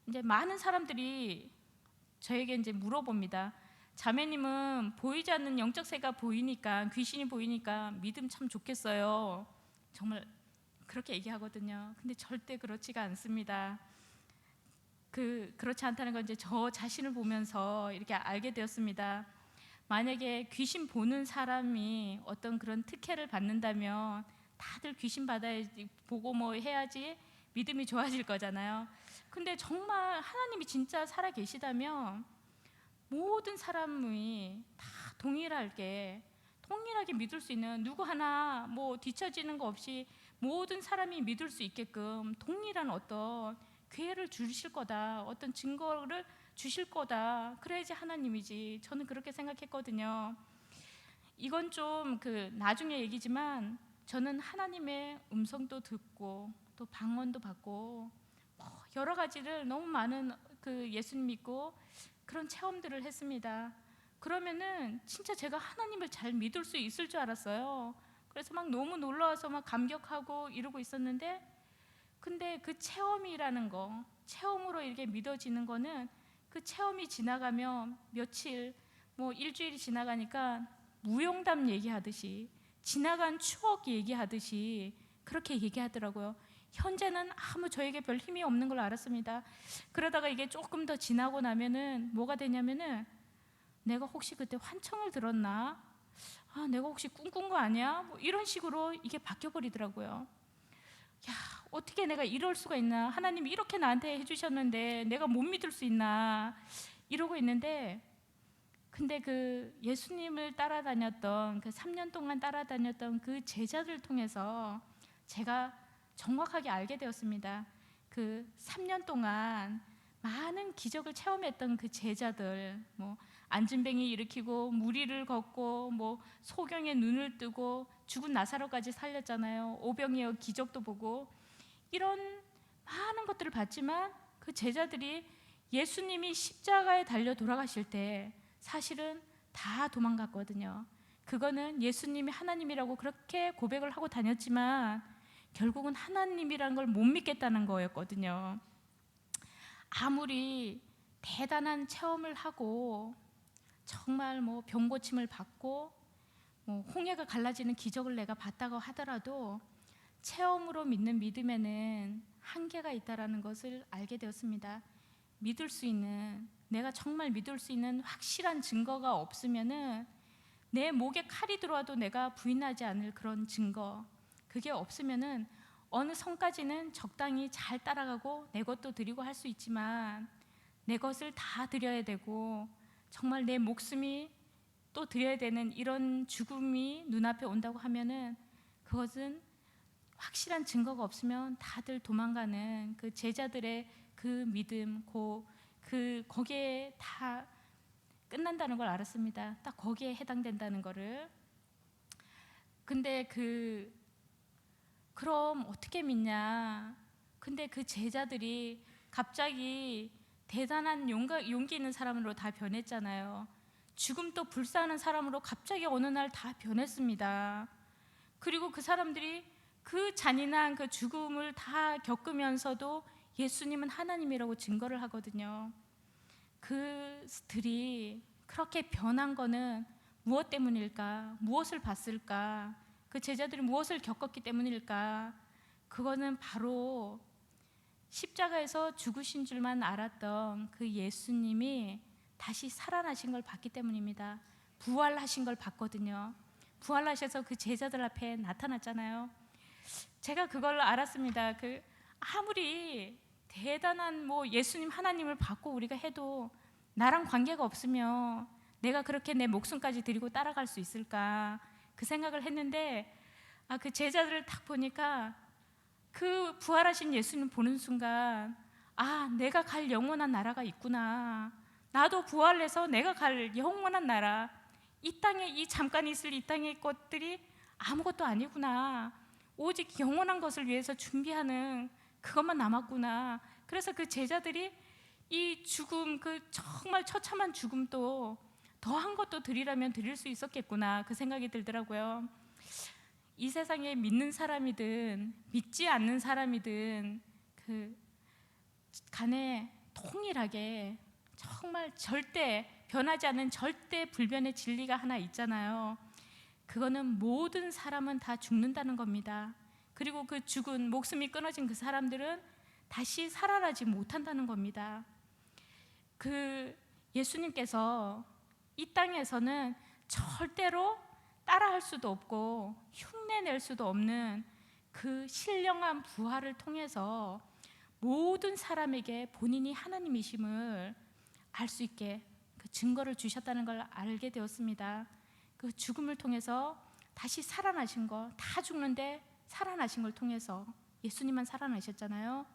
이제 많은 사람들이 저에게 이제 물어봅니다. 자매님은 보이지 않는 영적 세가 보이니까, 귀신이 보이니까 믿음 참 좋겠어요. 정말 그렇게 얘기하거든요. 근데 절대 그렇지가 않습니다. 그렇지 않다는 건 이제 저 자신을 보면서 이렇게 알게 되었습니다. 만약에 귀신 보는 사람이 어떤 그런 특혜를 받는다면 다들 귀신 받아야지, 보고 뭐 해야지 믿음이 좋아질 거잖아요. 근데 정말 하나님이 진짜 살아 계시다면 모든 사람이 다 동일하게 믿을 수 있는, 누구 하나 뭐 뒤처지는 거 없이 모든 사람이 믿을 수 있게끔 동일한 어떤 기회를 주실 거다, 어떤 증거를 주실 거다. 그래야지 하나님이지. 저는 그렇게 생각했거든요. 이건 좀 나중에 얘기지만 저는 하나님의 음성도 듣고 또 방언도 받고 여러 가지를 너무 많은 예수님 믿고 그런 체험들을 했습니다. 그러면은 진짜 제가 하나님을 잘 믿을 수 있을 줄 알았어요. 그래서 막 너무 놀라워서 막 감격하고 이러고 있었는데, 근데 그 체험이라는 거, 체험으로 이렇게 믿어지는 거는 그 체험이 지나가면 며칠, 뭐 일주일이 지나가니까 무용담 얘기하듯이, 지나간 추억 얘기하듯이 그렇게 얘기하더라고요. 현재는 아무 저에게 별 힘이 없는 걸 알았습니다. 그러다가 이게 조금 더 지나고 나면은 뭐가 되냐면은, 내가 혹시 그때 환청을 들었나? 아, 내가 혹시 꿈꾼 거 아니야? 뭐 이런 식으로 이게 바뀌어 버리더라고요. 야, 어떻게 내가 이럴 수가 있나? 하나님이 이렇게 나한테 해주셨는데 내가 못 믿을 수 있나? 이러고 있는데, 근데 그 예수님을 따라다녔던, 그 3년 동안 따라다녔던 그 제자들 통해서 제가 정확하게 알게 되었습니다. 그 3년 동안 많은 기적을 체험했던 그 제자들, 뭐 안진뱅이 일으키고 무리를 걷고 뭐 소경의 눈을 뜨고 죽은 나사로까지 살렸잖아요. 오병이어 기적도 보고, 이런 많은 것들을 봤지만 그 제자들이 예수님이 십자가에 달려 돌아가실 때 사실은 다 도망갔거든요. 그거는 예수님이 하나님이라고 그렇게 고백을 하고 다녔지만 결국은 하나님이라는 걸 못 믿겠다는 거였거든요. 아무리 대단한 체험을 하고 정말 뭐 병고침을 받고 뭐 홍해가 갈라지는 기적을 내가 봤다고 하더라도 체험으로 믿는 믿음에는 한계가 있다라는 것을 알게 되었습니다. 믿을 수 있는, 내가 정말 믿을 수 있는 확실한 증거가 없으면은, 내 목에 칼이 들어와도 내가 부인하지 않을 그런 증거, 그게 없으면은 어느 선까지는 적당히 잘 따라가고 내 것도 드리고 할 수 있지만, 내 것을 다 드려야 되고 정말 내 목숨이 또 드려야 되는 이런 죽음이 눈앞에 온다고 하면은, 그것은 확실한 증거가 없으면 다들 도망가는 그 제자들의 그 믿음, 거기에 다 끝난다는 걸 알았습니다. 딱 거기에 해당된다는 거를. 근데 그럼 어떻게 믿냐? 근데 그 제자들이 갑자기 대단한 용기 있는 사람으로 다 변했잖아요. 죽음도 불사하는 사람으로 갑자기 어느 날 다 변했습니다. 그리고 그 사람들이 그 잔인한 그 죽음을 다 겪으면서도 예수님은 하나님이라고 증거를 하거든요. 그들이 그렇게 변한 거는 무엇 때문일까? 무엇을 봤을까? 그 제자들이 무엇을 겪었기 때문일까? 그거는 바로 십자가에서 죽으신 줄만 알았던 그 예수님이 다시 살아나신 걸 봤기 때문입니다. 부활하신 걸 봤거든요. 부활하셔서 그 제자들 앞에 나타났잖아요. 제가 그걸 알았습니다. 아무리 대단한 뭐 예수님 하나님을 받고 우리가 해도 나랑 관계가 없으면 내가 그렇게 내 목숨까지 드리고 따라갈 수 있을까? 그 생각을 했는데, 그 제자들을 딱 보니까 그 부활하신 예수님 보는 순간, 내가 갈 영원한 나라가 있구나. 나도 부활해서 내가 갈 영원한 나라, 이 땅에 이 잠깐 있을 이 땅의 것들이 아무것도 아니구나. 오직 영원한 것을 위해서 준비하는 그것만 남았구나. 그래서 그 제자들이 이 죽음, 그 정말 처참한 죽음도 더한 것도 드리라면 드릴 수 있었겠구나, 그 생각이 들더라고요. 이 세상에 믿는 사람이든 믿지 않는 사람이든 그 간에 동일하게 정말 절대 변하지 않는 절대 불변의 진리가 하나 있잖아요. 그거는 모든 사람은 다 죽는다는 겁니다. 그리고 그 죽은, 목숨이 끊어진 그 사람들은 다시 살아나지 못한다는 겁니다. 예수님께서 이 땅에서는 절대로 따라할 수도 없고 흉내낼 수도 없는 그 신령한 부활을 통해서 모든 사람에게 본인이 하나님이심을 알 수 있게 그 증거를 주셨다는 걸 알게 되었습니다. 그 죽음을 통해서 다시 살아나신 거, 다 죽는데 살아나신 걸 통해서, 예수님만 살아나셨잖아요.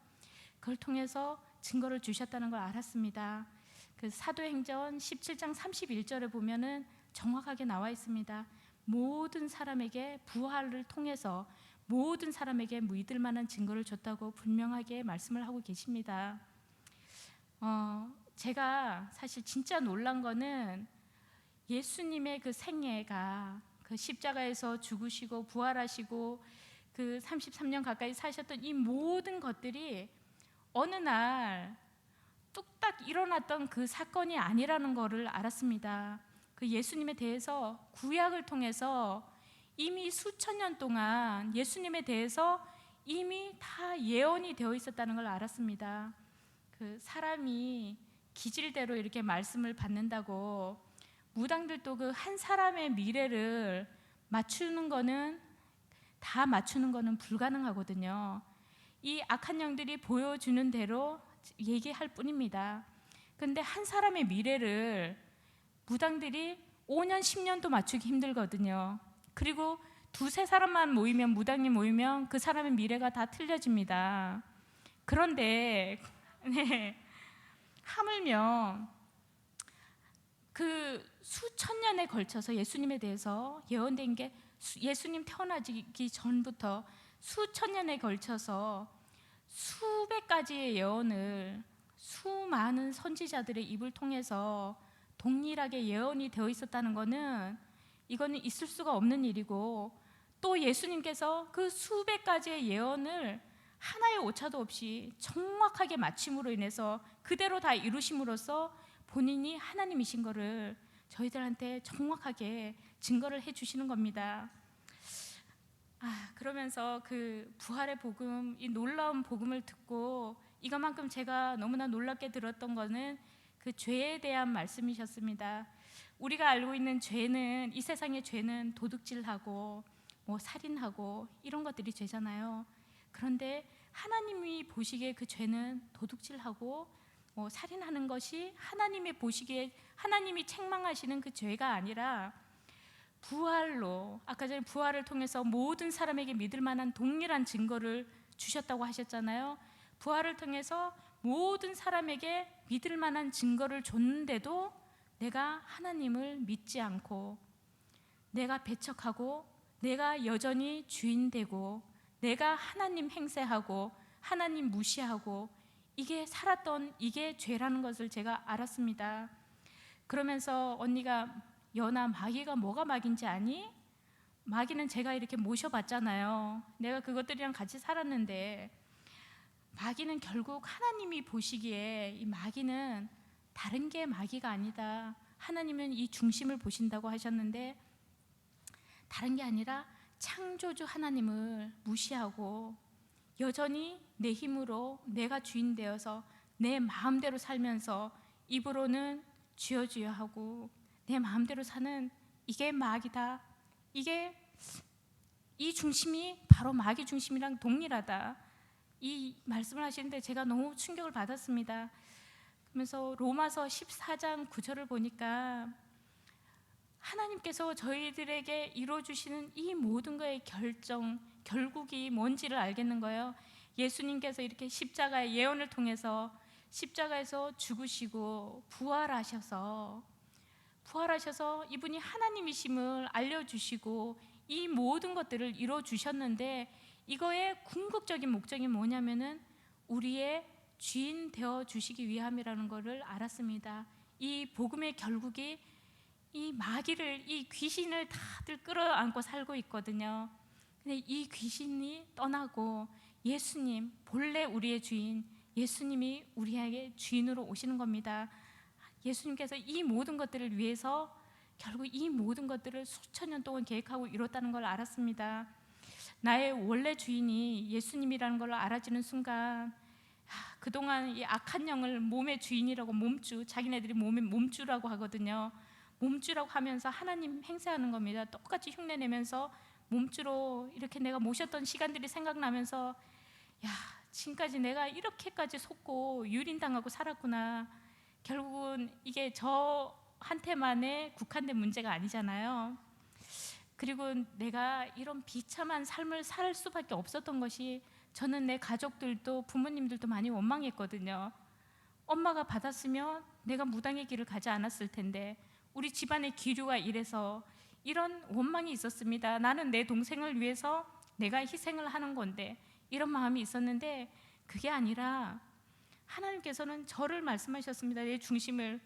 그걸 통해서 증거를 주셨다는 걸 알았습니다. 그 사도행전 17장 31절에 보면은 정확하게 나와 있습니다. 모든 사람에게 부활을 통해서 모든 사람에게 믿을 만한 증거를 줬다고 분명하게 말씀을 하고 계십니다. 제가 사실 진짜 놀란 거는 예수님의 그 생애가 그 십자가에서 죽으시고 부활하시고 그 33년 가까이 사셨던 이 모든 것들이 어느 날 뚝딱 일어났던 그 사건이 아니라는 것을 알았습니다. 그 예수님에 대해서 구약을 통해서 이미 수천 년 동안 예수님에 대해서 이미 다 예언이 되어 있었다는 걸 알았습니다. 그 사람이 기질대로 이렇게 말씀을 받는다고 무당들도 그 한 사람의 미래를 맞추는 거는 다 맞추는 거는 불가능하거든요. 이 악한 영들이 보여주는 대로 얘기할 뿐입니다. 근데 한 사람의 미래를 무당들이 5년, 10년도 맞추기 힘들거든요. 그리고 두세 사람만 모이면, 무당이 모이면 그 사람의 미래가 다 틀려집니다. 그런데 네, 하물며 그 수천 년에 걸쳐서 예수님에 대해서 예언된 게 예수님 태어나기 전부터 수천 년에 걸쳐서 수백 가지의 예언을 수많은 선지자들의 입을 통해서 동일하게 예언이 되어 있었다는 것은 이거는 있을 수가 없는 일이고, 또 예수님께서 그 수백 가지의 예언을 하나의 오차도 없이 정확하게 맞춤으로 인해서 그대로 다 이루심으로써 본인이 하나님이신 것을 저희들한테 정확하게 증거를 해주시는 겁니다. 그러면서 그 부활의 복음, 이 놀라운 복음을 듣고 이것만큼 제가 너무나 놀랍게 들었던 거는 그 죄에 대한 말씀이셨습니다. 우리가 알고 있는 죄는, 이 세상의 죄는 도둑질하고 뭐 살인하고 이런 것들이 죄잖아요. 그런데 하나님이 보시기에 그 죄는 도둑질하고 살인하는 것이 하나님이 보시기에, 하나님이 책망하시는 그 죄가 아니라 부활로, 아까 전에 부활을 통해서 모든 사람에게 믿을 만한 동일한 증거를 주셨다고 하셨잖아요. 부활을 통해서 모든 사람에게 믿을 만한 증거를 줬는데도 내가 하나님을 믿지 않고, 내가 배척하고, 내가 여전히 주인 되고, 내가 하나님 행세하고 하나님 무시하고, 이게 살았던, 이게 죄라는 것을 제가 알았습니다. 그러면서 언니가 연아, 마귀가 뭐가 마귀인지 아니? 마귀는 제가 이렇게 모셔봤잖아요. 내가 그것들이랑 같이 살았는데, 마귀는 결국 하나님이 보시기에 이 마귀는 다른 게 마귀가 아니다. 하나님은 이 중심을 보신다고 하셨는데, 다른 게 아니라 창조주 하나님을 무시하고 여전히 내 힘으로 내가 주인 되어서 내 마음대로 살면서 입으로는 주여 주여 하고 내 마음대로 사는, 이게 마귀다. 이게, 이 중심이 바로 마귀 중심이랑 동일하다. 이 말씀을 하시는데 제가 너무 충격을 받았습니다. 그러면서 로마서 14장 9절을 보니까 하나님께서 저희들에게 이루어주시는 이 모든 것의 결국이 뭔지를 알겠는 거예요. 예수님께서 이렇게 십자가의 예언을 통해서 십자가에서 죽으시고 부활하셔서 이분이 하나님이심을 알려주시고 이 모든 것들을 이루어주셨는데, 이거의 궁극적인 목적이 뭐냐면은 우리의 주인 되어주시기 위함이라는 것을 알았습니다. 이 복음의 결국이 이 마귀를, 이 귀신을 다들 끌어안고 살고 있거든요. 근데 이 귀신이 떠나고 예수님, 본래 우리의 주인 예수님이 우리에게 주인으로 오시는 겁니다. 예수님께서 이 모든 것들을 위해서 결국 이 모든 것들을 수천 년 동안 계획하고 이뤘다는 걸 알았습니다. 나의 원래 주인이 예수님이라는 걸 알아지는 순간, 그동안 이 악한 영을 몸의 주인이라고, 몸주, 자기네들이 몸의 몸주라고 하거든요. 몸주라고 하면서 하나님 행세하는 겁니다. 똑같이 흉내내면서 몸주로 이렇게 내가 모셨던 시간들이 생각나면서, 지금까지 내가 이렇게까지 속고 유린당하고 살았구나. 결국은 이게 저한테만의 국한된 문제가 아니잖아요. 그리고 내가 이런 비참한 삶을 살 수밖에 없었던 것이, 저는 내 가족들도 부모님들도 많이 원망했거든요. 엄마가 받았으면 내가 무당의 길을 가지 않았을 텐데, 우리 집안의 기류가 이래서 이런 원망이 있었습니다. 나는 내 동생을 위해서 내가 희생을 하는 건데, 이런 마음이 있었는데, 그게 아니라 하나님께서는 저를 말씀하셨습니다. 내 중심을,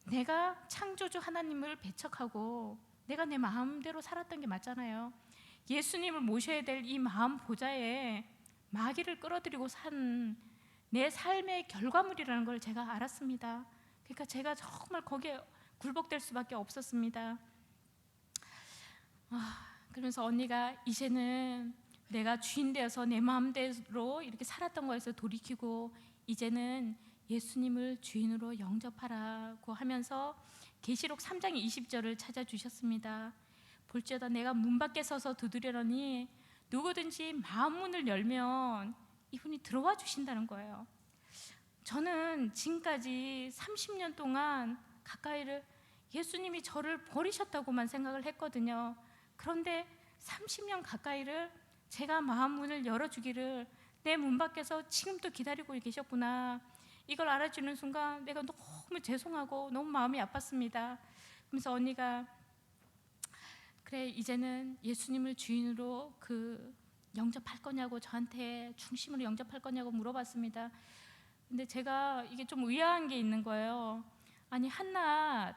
내가 창조주 하나님을 배척하고 내가 내 마음대로 살았던 게 맞잖아요. 예수님을 모셔야 될 이 마음 보좌에 마귀를 끌어들이고 산 내 삶의 결과물이라는 걸 제가 알았습니다. 그러니까 제가 정말 거기에 굴복될 수밖에 없었습니다. 그러면서 언니가 이제는 내가 주인 되어서 내 마음대로 이렇게 살았던 거에서 돌이키고 이제는 예수님을 주인으로 영접하라고 하면서 계시록 3장 20절을 찾아주셨습니다. 볼지어다 내가 문 밖에 서서 두드리려니 누구든지 마음 문을 열면 이분이 들어와 주신다는 거예요. 저는 지금까지 30년 동안 가까이를 예수님이 저를 버리셨다고만 생각을 했거든요. 그런데 30년 가까이를 제가 마음 문을 열어주기를 내 문 밖에서 지금도 기다리고 계셨구나, 이걸 알아주는 순간 내가 너무 죄송하고 너무 마음이 아팠습니다. 그러면서 언니가 그래 이제는 예수님을 주인으로 영접할 거냐고 저한테 중심으로 영접할 거냐고 물어봤습니다. 근데 제가 이게 좀 의아한 게 있는 거예요. 아니 한낱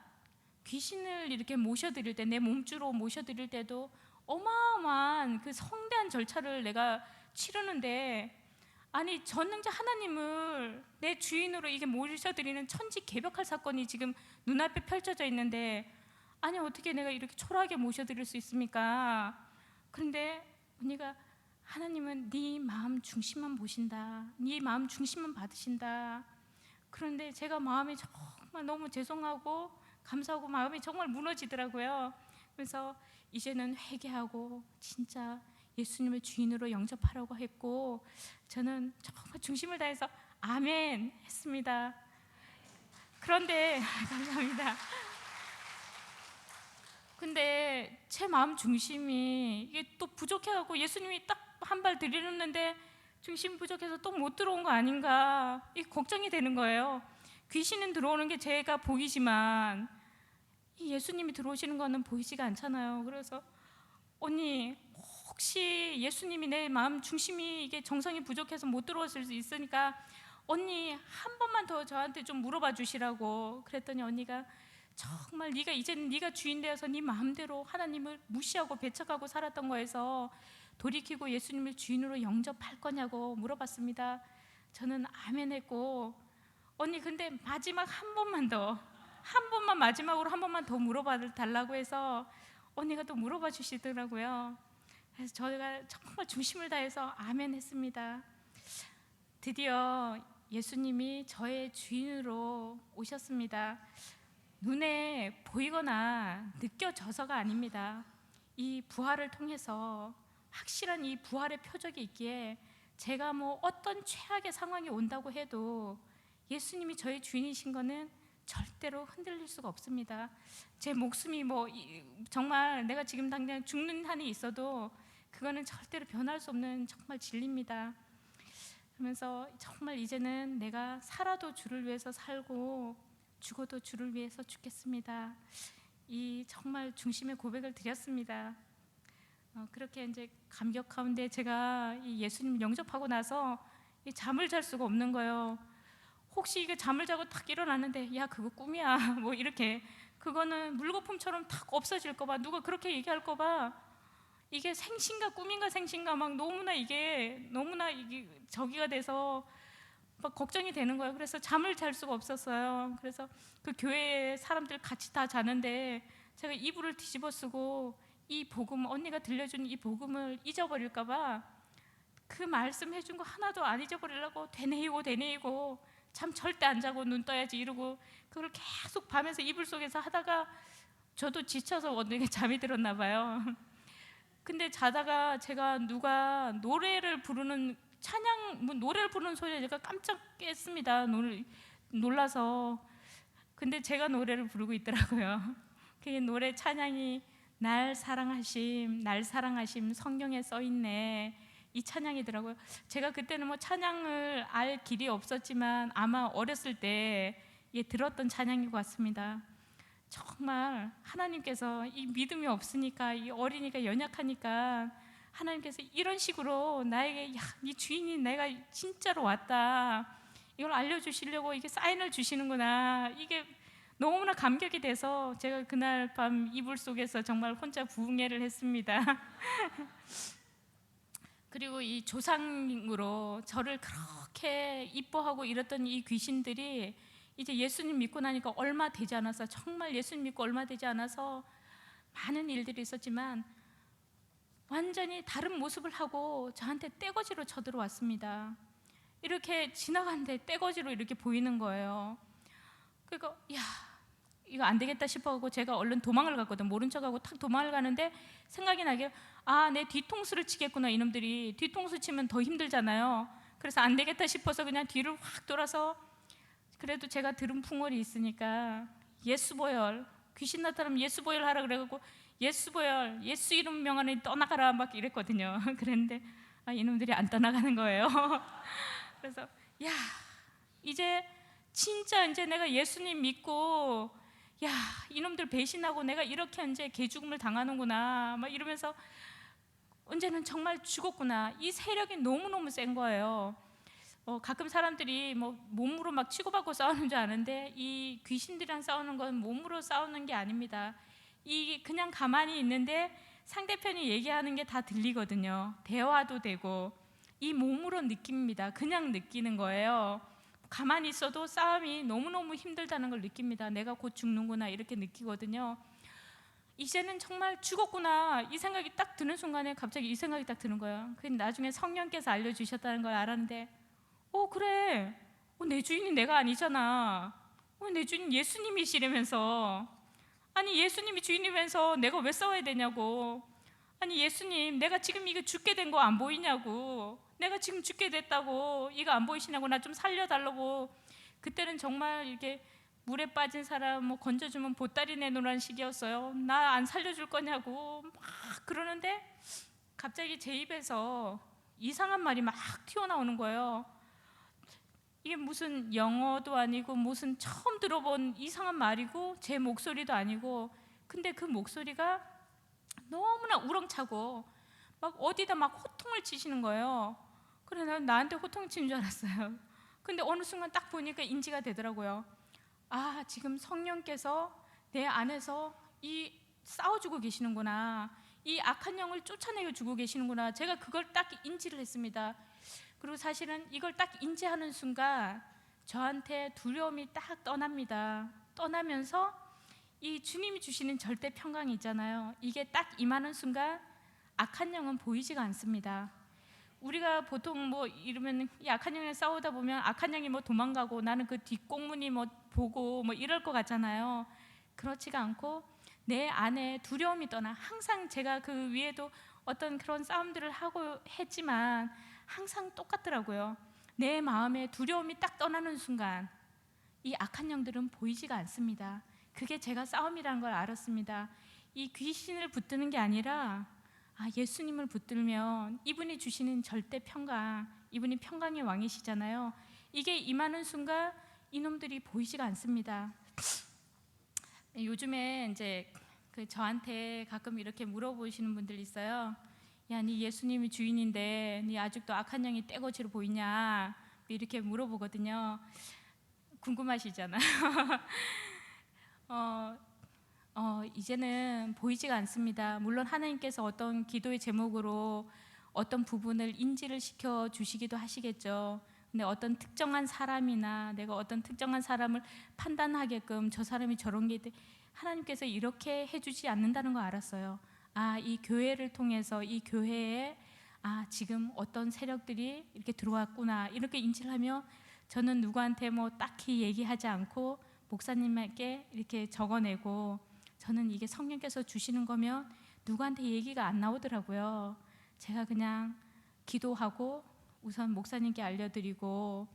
귀신을 이렇게 모셔드릴 때, 내 몸주로 모셔드릴 때도 어마어마한 그 성대한 절차를 내가 치르는데, 아니 전능자 하나님을 내 주인으로 이게 모셔드리는 천지개벽할 사건이 지금 눈앞에 펼쳐져 있는데, 아니 어떻게 내가 이렇게 초라하게 모셔드릴 수 있습니까? 그런데 언니가 하나님은 네 마음 중심만 보신다, 네 마음 중심만 받으신다. 그런데 제가 마음이 정말 너무 죄송하고 감사하고 마음이 정말 무너지더라고요. 그래서 이제는 회개하고 진짜 예수님을 주인으로 영접하라고 했고, 저는 정말 중심을 다해서 아멘 했습니다. 그런데 감사합니다. 근데 제 마음 중심이 이게 또 부족해갖고 예수님이 딱 한 발 들이렸는데 중심 부족해서 또 못 들어온 거 아닌가, 이 걱정이 되는 거예요. 귀신은 들어오는 게 제가 보이지만 이 예수님이 들어오시는 거는 보이지가 않잖아요. 그래서 언니 혹시 예수님이 내 마음 중심이 이게 정성이 부족해서 못 들어왔을 수 있으니까 언니 한 번만 더 저한테 좀 물어봐 주시라고 그랬더니 언니가 정말 네가 이제는 네가 주인 되어서 네 마음대로 하나님을 무시하고 배척하고 살았던 거에서 돌이키고 예수님을 주인으로 영접할 거냐고 물어봤습니다. 저는 아멘 했고, 언니 근데 마지막 한 번만 더, 한 번만 마지막으로 한 번만 더 물어봐 달라고 해서 언니가 또 물어봐 주시더라고요. 그래서 저희가 정말 중심을 다해서 아멘 했습니다. 드디어 예수님이 저의 주인으로 오셨습니다. 눈에 보이거나 느껴져서가 아닙니다. 이 부활을 통해서 확실한 이 부활의 표적이 있기에 제가 뭐 어떤 최악의 상황이 온다고 해도 예수님이 저의 주인이신 거는 절대로 흔들릴 수가 없습니다. 제 목숨이 정말 내가 지금 당장 죽는 한이 있어도 그거는 절대로 변할 수 없는 정말 진리입니다. 그러면서 정말 이제는 내가 살아도 주를 위해서 살고 죽어도 주를 위해서 죽겠습니다. 이 정말 중심의 고백을 드렸습니다. 그렇게 이제 감격 가운데 제가 이 예수님 영접하고 나서 이 잠을 잘 수가 없는 거예요. 혹시 이게 잠을 자고 탁 일어났는데 야 그거 꿈이야 뭐 이렇게, 그거는 물거품처럼 탁 없어질까 봐, 누가 그렇게 얘기할까 봐, 이게 생신가 꿈인가 생신가 막 너무나 이게 저기가 돼서 막 걱정이 되는 거예요. 그래서 잠을 잘 수가 없었어요. 그래서 그 교회 사람들 같이 다 자는데 제가 이불을 뒤집어 쓰고 이 복음, 언니가 들려준 이 복음을 잊어버릴까 봐 그 말씀 해준 거 하나도 안 잊어버리려고 되뇌이고 잠 절대 안 자고 눈 떠야지 이러고 그걸 계속 밤에서 이불 속에서 하다가 저도 지쳐서 언니가 잠이 들었나 봐요. 근데 자다가 제가 누가 노래를 부르는 노래를 부르는 소리에 제가 깜짝 깼습니다. 놀라서. 근데 제가 노래를 부르고 있더라고요. 그 노래 찬양이 날 사랑하심 성경에 써있네, 이 찬양이더라고요. 제가 그때는 찬양을 알 길이 없었지만 아마 어렸을 때 들었던 찬양인 것 같습니다. 정말 하나님께서 이 믿음이 없으니까, 이 어린이가 연약하니까 하나님께서 이런 식으로 나에게 네 주인이 내가 진짜로 왔다, 이걸 알려주시려고 이게 사인을 주시는구나, 이게 너무나 감격이 돼서 제가 그날 밤 이불 속에서 정말 혼자 부흥회를 했습니다. 그리고 이 조상으로 저를 그렇게 이뻐하고 이랬던 이 귀신들이 이제 예수님 믿고 나니까 얼마 되지 않아서, 정말 예수님 믿고 얼마 되지 않아서 많은 일들이 있었지만 완전히 다른 모습을 하고 저한테 떼거지로 쳐들어왔습니다. 이렇게 지나가는데 떼거지로 이렇게 보이는 거예요. 그러니까 야, 이거 안 되겠다 싶어가고 제가 얼른 도망을 갔거든. 모른 척하고 탁 도망을 가는데 생각이 나게, 아, 내 뒤통수를 치겠구나. 이놈들이 뒤통수 치면 더 힘들잖아요. 그래서 안 되겠다 싶어서 그냥 뒤를 확 돌아서, 그래도 제가 들은 풍월이 있으니까 예수보혈, 귀신 나타나면 예수보혈 하라 그래가지고 예수보혈, 예수 이름 명하니 떠나가라 막 이랬거든요. 그랬는데 이놈들이 안 떠나가는 거예요. 그래서 야, 이제 진짜 이제 내가 예수님 믿고, 야, 이놈들 배신하고 내가 이렇게 이제 개죽음을 당하는구나 막 이러면서 언제는 정말 죽었구나. 이 세력이 너무너무 센 거예요. 가끔 사람들이 뭐 몸으로 막 치고받고 싸우는 줄 아는데 이 귀신들이랑 싸우는 건 몸으로 싸우는 게 아닙니다. 이 그냥 가만히 있는데 상대편이 얘기하는 게 다 들리거든요. 대화도 되고 이 몸으로 느낍니다. 그냥 느끼는 거예요. 가만히 있어도 싸움이 너무너무 힘들다는 걸 느낍니다. 내가 곧 죽는구나 이렇게 느끼거든요. 이제는 정말 죽었구나 이 생각이 딱 드는 순간에 갑자기 이 생각이 딱 드는 거예요. 그 나중에 성령께서 알려주셨다는 걸 알았는데, 그래, 내 주인이 내가 아니잖아. 내 주인 예수님이시라면서. 아니 예수님이 주인이면서 내가 왜 싸워야 되냐고. 아니 예수님, 내가 지금 이거 죽게 된 거 안 보이냐고. 내가 지금 죽게 됐다고, 이거 안 보이시냐고. 나 좀 살려달라고. 그때는 정말 이렇게 물에 빠진 사람 뭐 건져주면 보따리 내놓으라는 식이었어요. 나 안 살려줄 거냐고 막 그러는데 갑자기 제 입에서 이상한 말이 막 튀어나오는 거예요. 이게 무슨 영어도 아니고 무슨 처음 들어본 이상한 말이고 제 목소리도 아니고, 근데 그 목소리가 너무나 우렁차고 막 어디다 막 호통을 치시는 거예요. 그래, 난 나한테 호통 치는 줄 알았어요. 근데 어느 순간 딱 보니까 인지가 되더라고요. 아, 지금 성령께서 내 안에서 이 싸워주고 계시는구나. 이 악한 영을 쫓아내어 주고 계시는구나. 제가 그걸 딱 인지를 했습니다. 그리고 사실은 이걸 딱 인지하는 순간 저한테 두려움이 딱 떠납니다. 떠나면서 이 주님이 주시는 절대 평강이 있잖아요. 이게 딱 임하는 순간 악한 영은 보이지가 않습니다. 우리가 보통 뭐 이러면 이 악한 영이랑 싸우다 보면 악한 영이 뭐 도망가고 나는 그 뒷공문이 뭐 보고 뭐 이럴 것 같잖아요. 그렇지가 않고 내 안에 두려움이 떠나, 항상 제가 그 위에도 어떤 그런 싸움들을 하고 했지만 항상 똑같더라고요. 내 마음에 두려움이 딱 떠나는 순간 이 악한 영들은 보이지가 않습니다. 그게 제가 싸움이라는 걸 알았습니다. 이 귀신을 붙드는 게 아니라 예수님을 붙들면 이분이 주시는 절대 평강, 이분이 평강의 왕이시잖아요. 이게 임하는 순간 이놈들이 보이지가 않습니다. 요즘에 이제 저한테 가끔 이렇게 물어보시는 분들 있어요. 야, 네 예수님이 주인인데 네 아직도 악한 영이 떼거지로 보이냐 이렇게 물어보거든요. 궁금하시잖아요. 이제는 보이지가 않습니다. 물론 하나님께서 어떤 기도의 제목으로 어떤 부분을 인지를 시켜 주시기도 하시겠죠. 근데 어떤 특정한 사람이나 내가 어떤 특정한 사람을 판단하게끔 저 사람이 저런 게 하나님께서 이렇게 해주지 않는다는 걸 알았어요. 이 교회를 통해서 이 교회에 지금 어떤 세력들이 이렇게 들어왔구나 이렇게 인지를 하며 저는 누구한테 뭐 딱히 얘기하지 않고 목사님에게 이렇게 적어내고, 저는 이게 성령께서 주시는 거면 누구한테 얘기가 안 나오더라고요. 제가 그냥 기도하고 우선 목사님께 알려드리고,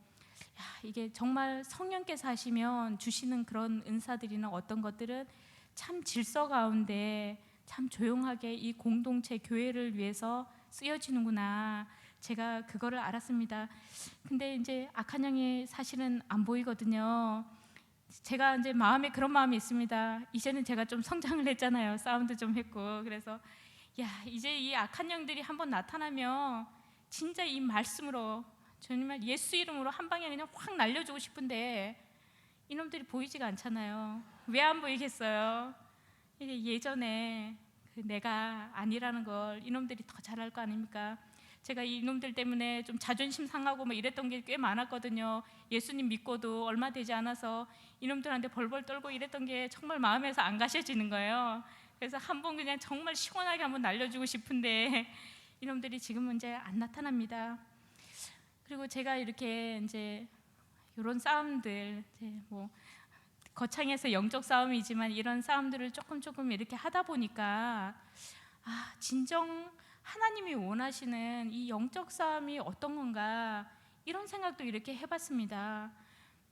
이게 정말 성령께서 하시면 주시는 그런 은사들이나 어떤 것들은 참 질서 가운데 참 조용하게 이 공동체 교회를 위해서 쓰여지는구나. 제가 그거를 알았습니다. 근데 이제 악한 영이 사실은 안 보이거든요. 제가 이제 마음에 그런 마음이 있습니다. 이제는 제가 좀 성장을 했잖아요. 싸움도 좀 했고. 그래서 이제 이 악한 영들이 한번 나타나면 진짜 이 말씀으로, 정말 예수 이름으로 한 방에 그냥 확 날려주고 싶은데 이놈들이 보이지가 않잖아요. 왜 안 보이겠어요? 이게 예전에 내가 아니라는 걸 이놈들이 더 잘할 거 아닙니까? 제가 이놈들 때문에 좀 자존심 상하고 뭐 이랬던 게 꽤 많았거든요. 예수님 믿고도 얼마 되지 않아서 이놈들한테 벌벌 떨고 이랬던 게 정말 마음에서 안 가셔지는 거예요. 그래서 한번 그냥 정말 시원하게 한번 날려주고 싶은데 이놈들이 지금은 이제 안 나타납니다. 그리고 제가 이렇게 이제 이런 싸움들, 이제 뭐 거창해서 영적 싸움이지만 이런 싸움들을 조금 이렇게 하다 보니까 진정 하나님이 원하시는 이 영적 싸움이 어떤 건가, 이런 생각도 이렇게 해봤습니다.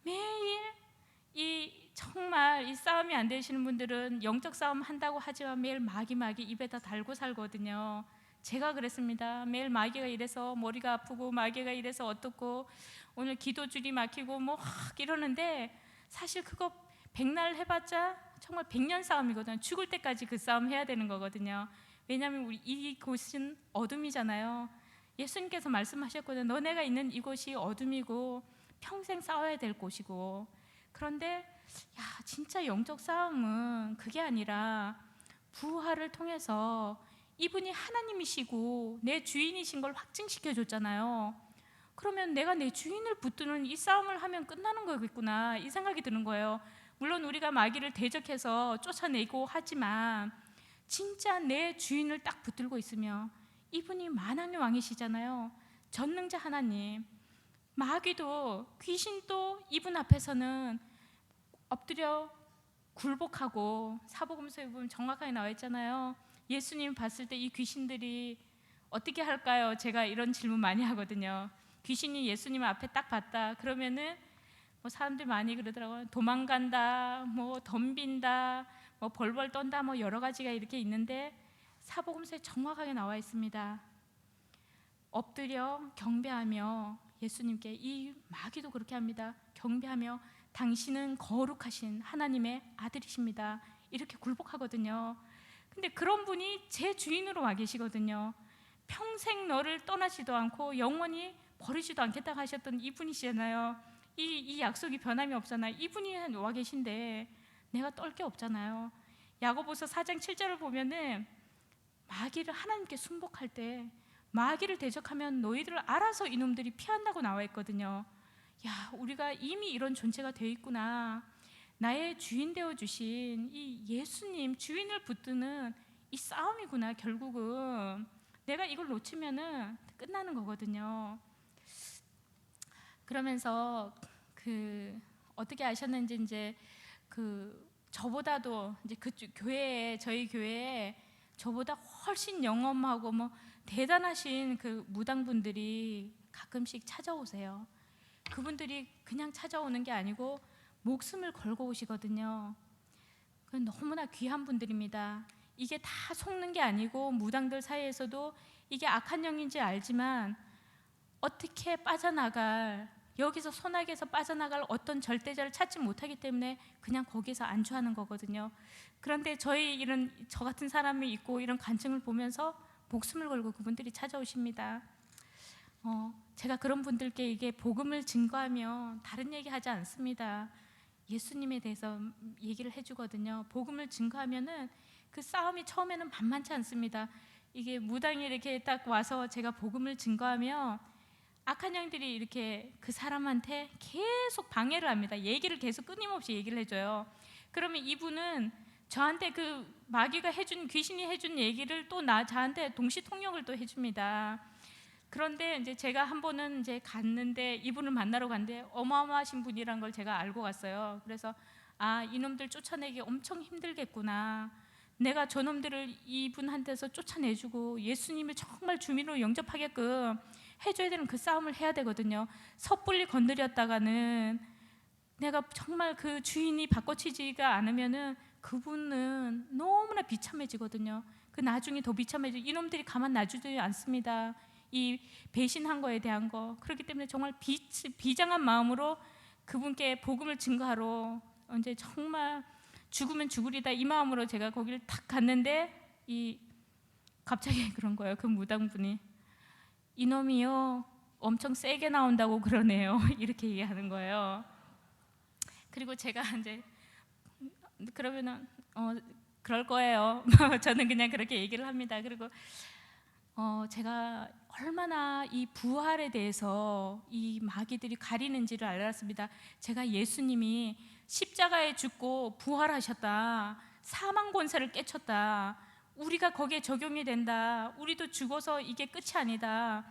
매일 정말 이 싸움이 안 되시는 분들은 영적 싸움 한다고 하지만 매일 마귀 입에다 달고 살거든요. 제가 그랬습니다. 매일 마귀가 이래서 머리가 아프고 마귀가 이래서 어떻고 오늘 기도줄이 막히고 뭐 이러는데, 사실 그거 백날 해봤자 정말 100년 싸움이거든요. 죽을 때까지 그 싸움 해야 되는 거거든요. 왜냐하면 우리 이곳은 어둠이잖아요. 예수님께서 말씀하셨거든요. 너네가 있는 이곳이 어둠이고 평생 싸워야 될 곳이고. 그런데 진짜 영적 싸움은 그게 아니라 부활을 통해서 이분이 하나님이시고 내 주인이신 걸 확증시켜 줬잖아요. 그러면 내가 내 주인을 붙드는 이 싸움을 하면 끝나는 거겠구나, 이 생각이 드는 거예요. 물론 우리가 마귀를 대적해서 쫓아내고 하지만 진짜 내 주인을 딱 붙들고 있으며, 이분이 만왕의 왕이시잖아요. 전능자 하나님. 마귀도 귀신도 이분 앞에서는 엎드려 굴복하고, 사복음서에 보면 정확하게 나와 있잖아요. 예수님 봤을 때 이 귀신들이 어떻게 할까요? 제가 이런 질문 많이 하거든요. 귀신이 예수님 앞에 딱 봤다 그러면은 뭐 사람들 많이 그러더라고요. 도망간다, 뭐 덤빈다, 뭐 벌벌 떤다, 뭐 여러 가지가 이렇게 있는데 사복음서에 정확하게 나와 있습니다. 엎드려 경배하며 예수님께, 이 마귀도 그렇게 합니다. 경배하며 당신은 거룩하신 하나님의 아들이십니다. 이렇게 굴복하거든요. 근데 그런 분이 제 주인으로 와 계시거든요. 평생 너를 떠나지도 않고 영원히 버리지도 않겠다고 하셨던 이분이시잖아요. 이 약속이 변함이 없잖아요. 이분이 와 계신데 내가 떨 게 없잖아요. 야고보서 4장 7절을 보면은 마귀를 하나님께 순복할 때, 마귀를 대적하면 너희들을 알아서 이놈들이 피한다고 나와 있거든요. 우리가 이미 이런 존재가 되어 있구나. 나의 주인 되어 주신 이 예수님, 주인을 붙드는 이 싸움이구나. 결국은 내가 이걸 놓치면은 끝나는 거거든요. 그러면서 어떻게 아셨는지, 이제 저보다도 이제 교회에, 저희 교회에 저보다 훨씬 영험하고 뭐 대단하신 무당분들이 가끔씩 찾아오세요. 그분들이 그냥 찾아오는 게 아니고 목숨을 걸고 오시거든요. 너무나 귀한 분들입니다. 이게 다 속는 게 아니고 무당들 사이에서도 이게 악한 영인지 알지만 어떻게 빠져나갈, 여기서 소나기에서 빠져나갈 어떤 절대자를 찾지 못하기 때문에 그냥 거기서 안주하는 거거든요. 그런데 저 같은 사람이 있고 이런 간증을 보면서 목숨을 걸고 그분들이 찾아오십니다. 제가 그런 분들께 이게 복음을 증거하며 다른 얘기 하지 않습니다. 예수님에 대해서 얘기를 해주거든요. 복음을 증거하면은 그 싸움이 처음에는 만만치 않습니다. 이게 무당이 이렇게 딱 와서 제가 복음을 증거하며 악한 영들이 이렇게 그 사람한테 계속 방해를 합니다. 얘기를 계속 끊임없이 얘기를 해줘요. 그러면 이분은 저한테 마귀가 해준, 귀신이 해준 얘기를 또 저한테 동시 통역을 또 해줍니다. 그런데 이제 제가 한 번은 이제 갔는데, 이분을 만나러 갔는데 어마어마하신 분이란 걸 제가 알고 갔어요. 그래서 이놈들 쫓아내기 엄청 힘들겠구나. 내가 저놈들을 이분한테서 쫓아내주고 예수님을 정말 주민으로 영접하게끔 해줘야 되는 그 싸움을 해야 되거든요. 섣불리 건드렸다가는 내가 정말 그 주인이 바꿔치지가 않으면은 그분은 너무나 비참해지거든요. 나중에 더 비참해지고, 이놈들이 가만 놔주지 않습니다. 이 배신한 거에 대한 거. 그렇기 때문에 정말 비장한 마음으로 그분께 복음을 증거하러, 이제 정말 죽으면 죽으리다 이 마음으로 제가 거기를 탁 갔는데 갑자기 그런 거예요. 그 무당분이 이놈이요 엄청 세게 나온다고 그러네요. 이렇게 얘기하는 거예요. 그리고 제가 이제 그러면은 그럴 거예요. 저는 그냥 그렇게 얘기를 합니다. 그리고 제가 얼마나 이 부활에 대해서 이 마귀들이 가리는지를 알았습니다. 제가 예수님이 십자가에 죽고 부활하셨다, 사망 권세를 깨쳤다, 우리가 거기에 적용이 된다, 우리도 죽어서 이게 끝이 아니다,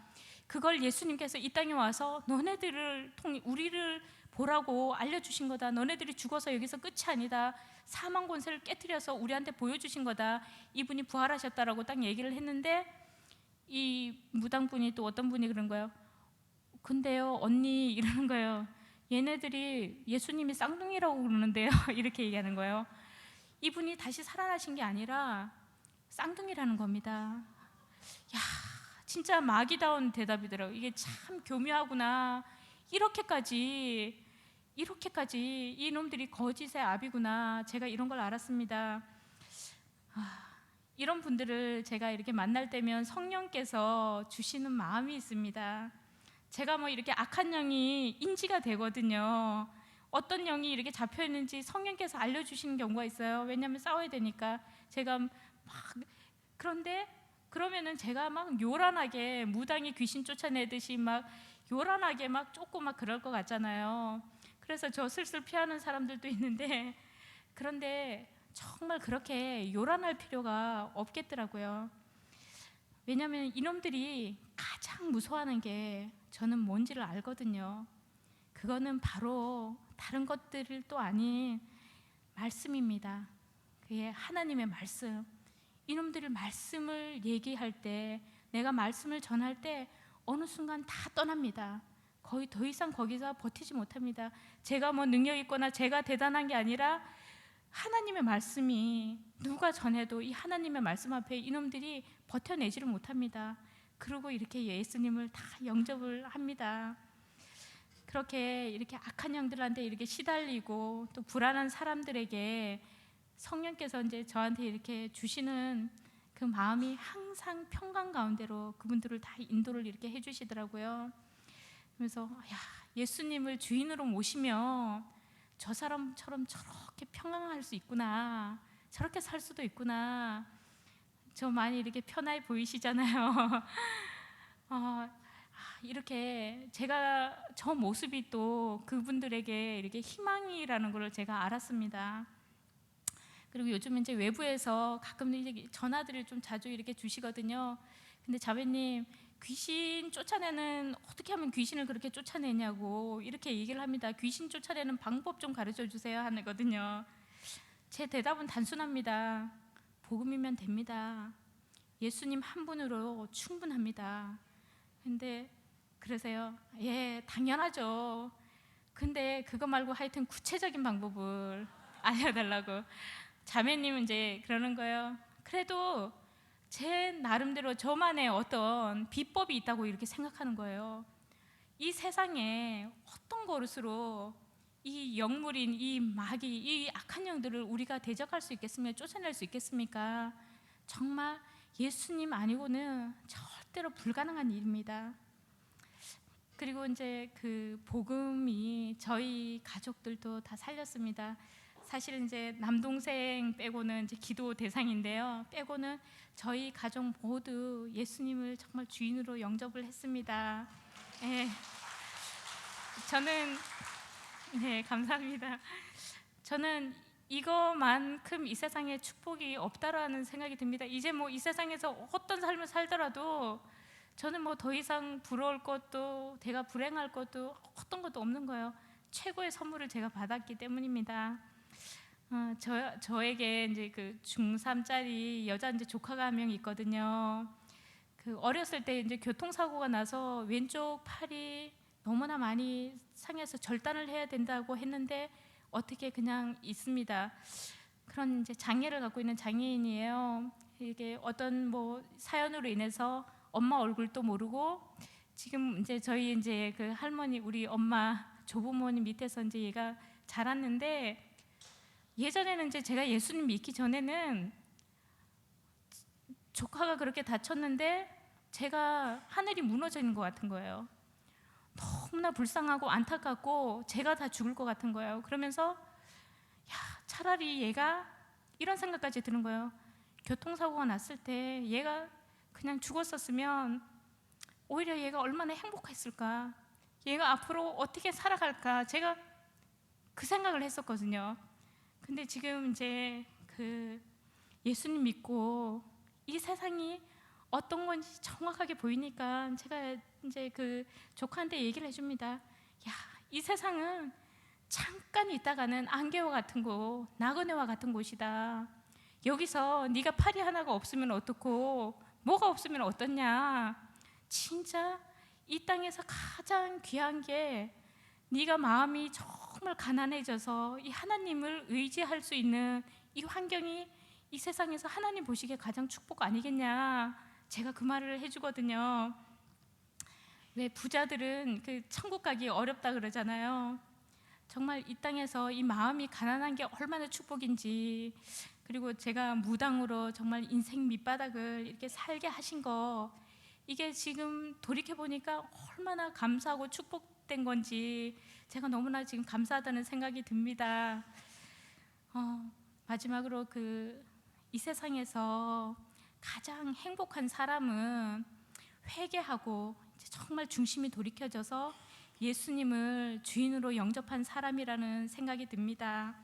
그걸 예수님께서 이 땅에 와서 너네들을 통해 우리를 보라고 알려주신 거다, 너네들이 죽어서 여기서 끝이 아니다, 사망 권세를 깨뜨려서 우리한테 보여주신 거다, 이분이 부활하셨다라고 딱 얘기를 했는데, 이 무당분이 또 어떤 분이 그런 거예요. 근데요 언니, 이러는 거예요. 얘네들이 예수님이 쌍둥이라고 그러는데요. 이렇게 얘기하는 거예요. 이분이 다시 살아나신 게 아니라 쌍둥이라는 겁니다. 야, 진짜 마귀다운 대답이더라고요. 이게 참 교묘하구나. 이렇게까지 이놈들이 거짓의 압이구나. 제가 이런 걸 알았습니다. 이런 분들을 제가 이렇게 만날 때면 성령께서 주시는 마음이 있습니다. 제가 뭐 이렇게 악한 영이 인지가 되거든요. 어떤 영이 이렇게 잡혀 있는지 성령께서 알려주시는 경우가 있어요. 왜냐하면 싸워야 되니까. 제가 막 그런데 그러면은 제가 막 요란하게 무당이 귀신 쫓아내듯이 막 요란하게 막 쫓고 막 그럴 것 같잖아요. 그래서 저 슬슬 피하는 사람들도 있는데, 그런데 정말 그렇게 요란할 필요가 없겠더라고요. 왜냐하면 이놈들이 가장 무서워하는 게 저는 뭔지를 알거든요. 그거는 바로 다른 것들이 또 아닌 말씀입니다. 그게 하나님의 말씀. 이놈들이 말씀을 얘기할 때, 내가 말씀을 전할 때 어느 순간 다 떠납니다. 거의 더 이상 거기서 버티지 못합니다. 제가 뭐 능력 있거나 제가 대단한 게 아니라 하나님의 말씀이 누가 전해도 이 하나님의 말씀 앞에 이놈들이 버텨내지를 못합니다. 그리고 이렇게 예수님을 다 영접을 합니다. 그렇게 이렇게 악한 영들한테 이렇게 시달리고 또 불안한 사람들에게 성령께서 이제 저한테 이렇게 주시는 그 마음이 항상 평강 가운데로 그분들을 다 인도를 이렇게 해주시더라고요. 그래서 야, 예수님을 주인으로 모시면 저 사람처럼 저렇게 평안할 수 있구나, 저렇게 살 수도 있구나. 저 많이 이렇게 편안해 보이시잖아요. 이렇게 제가 저 모습이 또 그분들에게 이렇게 희망이라는 걸 제가 알았습니다. 그리고 요즘 이제 외부에서 가끔 이제 전화들을 좀 자주 이렇게 주시거든요. 근데 자매님, 귀신 쫓아내는, 어떻게 하면 귀신을 그렇게 쫓아내냐고 이렇게 얘기를 합니다. 귀신 쫓아내는 방법 좀 가르쳐 주세요 하거든요. 제 대답은 단순합니다. 복음이면 됩니다. 예수님 한 분으로 충분합니다. 근데 그러세요? 예, 당연하죠. 근데 그거 말고 하여튼 구체적인 방법을 알려달라고. 자매님은 이제 그러는 거예요. 그래도 제 나름대로 저만의 어떤 비법이 있다고 이렇게 생각하는 거예요. 이 세상에 어떤 것으로 이 영물인 이 마귀, 이 악한 영들을 우리가 대적할 수 있겠으며 쫓아낼 수 있겠습니까? 정말 예수님 아니고는 절대로 불가능한 일입니다. 그리고 이제 그 복음이 저희 가족들도 다 살렸습니다. 사실 이제 남동생 빼고는 이제 기도 대상인데요. 빼고는 저희 가족 모두 예수님을 정말 주인으로 영접을 했습니다. 네, 저는 네, 감사합니다. 저는 이거만큼 이 세상에 축복이 없다라는 생각이 듭니다. 이제 뭐 이 세상에서 어떤 삶을 살더라도 저는 뭐 더 이상 부러울 것도, 내가 불행할 것도 어떤 것도 없는 거예요. 최고의 선물을 제가 받았기 때문입니다. 저에게 이제 그 중3짜리 여자 이제 조카가 한 명 있거든요. 그 어렸을 때 이제 교통사고가 나서 왼쪽 팔이 너무나 많이 상해서 절단을 해야 된다고 했는데 어떻게 그냥 있습니다. 그런 이제 장애를 갖고 있는 장애인이에요. 이게 어떤 뭐 사연으로 인해서 엄마 얼굴도 모르고 지금 이제 저희 이제 그 할머니, 우리 엄마 조부모님 밑에서 이제 얘가 자랐는데, 예전에는 이제 제가 예수님 믿기 전에는 조카가 그렇게 다쳤는데 제가 하늘이 무너져 있는 것 같은 거예요. 너무나 불쌍하고 안타깝고 제가 다 죽을 것 같은 거예요. 그러면서 야, 차라리 얘가 이런 생각까지 드는 거예요. 교통사고가 났을 때 얘가 그냥 죽었었으면 오히려 얘가 얼마나 행복했을까, 얘가 앞으로 어떻게 살아갈까, 제가 그 생각을 했었거든요. 근데 지금 이제 그 예수님 믿고 이 세상이 어떤 건지 정확하게 보이니까 제가 이제 그 조카한테 얘기를 해줍니다. 야, 이 세상은 잠깐 있다가는 안개와 같은 곳, 나그네와 같은 곳이다. 여기서 네가 팔이 하나가 없으면 어떻고 뭐가 없으면 어떻냐. 진짜 이 땅에서 가장 귀한 게 네가 마음이 정말 가난해져서 이 하나님을 의지할 수 있는 이 환경이 이 세상에서 하나님 보시기에 가장 축복 아니겠냐. 제가 그 말을 해주거든요. 왜 부자들은 그 천국 가기 어렵다 그러잖아요. 정말 이 땅에서 이 마음이 가난한 게 얼마나 축복인지, 그리고 제가 무당으로 정말 인생 밑바닥을 이렇게 살게 하신 거, 이게 지금 돌이켜보니까 얼마나 감사하고 축복된 건지 제가 너무나 지금 감사하다는 생각이 듭니다. 마지막으로 이 세상에서 가장 행복한 사람은 회개하고 정말 중심이 돌이켜져서 예수님을 주인으로 영접한 사람이라는 생각이 듭니다.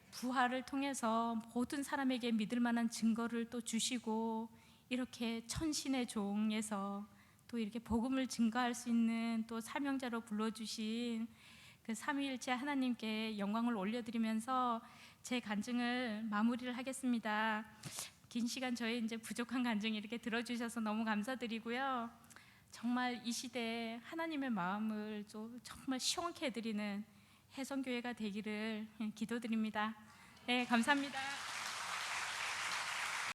부활을 통해서 모든 사람에게 믿을 만한 증거를 또 주시고, 이렇게 천신의 종에서 또 이렇게 복음을 증거할 수 있는 또 사명자로 불러주신 그 삼위일체 하나님께 영광을 올려드리면서 제 간증을 마무리를 하겠습니다. 긴 시간 저의 이제 부족한 간증 이렇게 들어주셔서 너무 감사드리고요. 정말 이 시대에 하나님의 마음을 좀 정말 시원케 해드리는 혜성교회가 되기를 기도드립니다. 네, 감사합니다.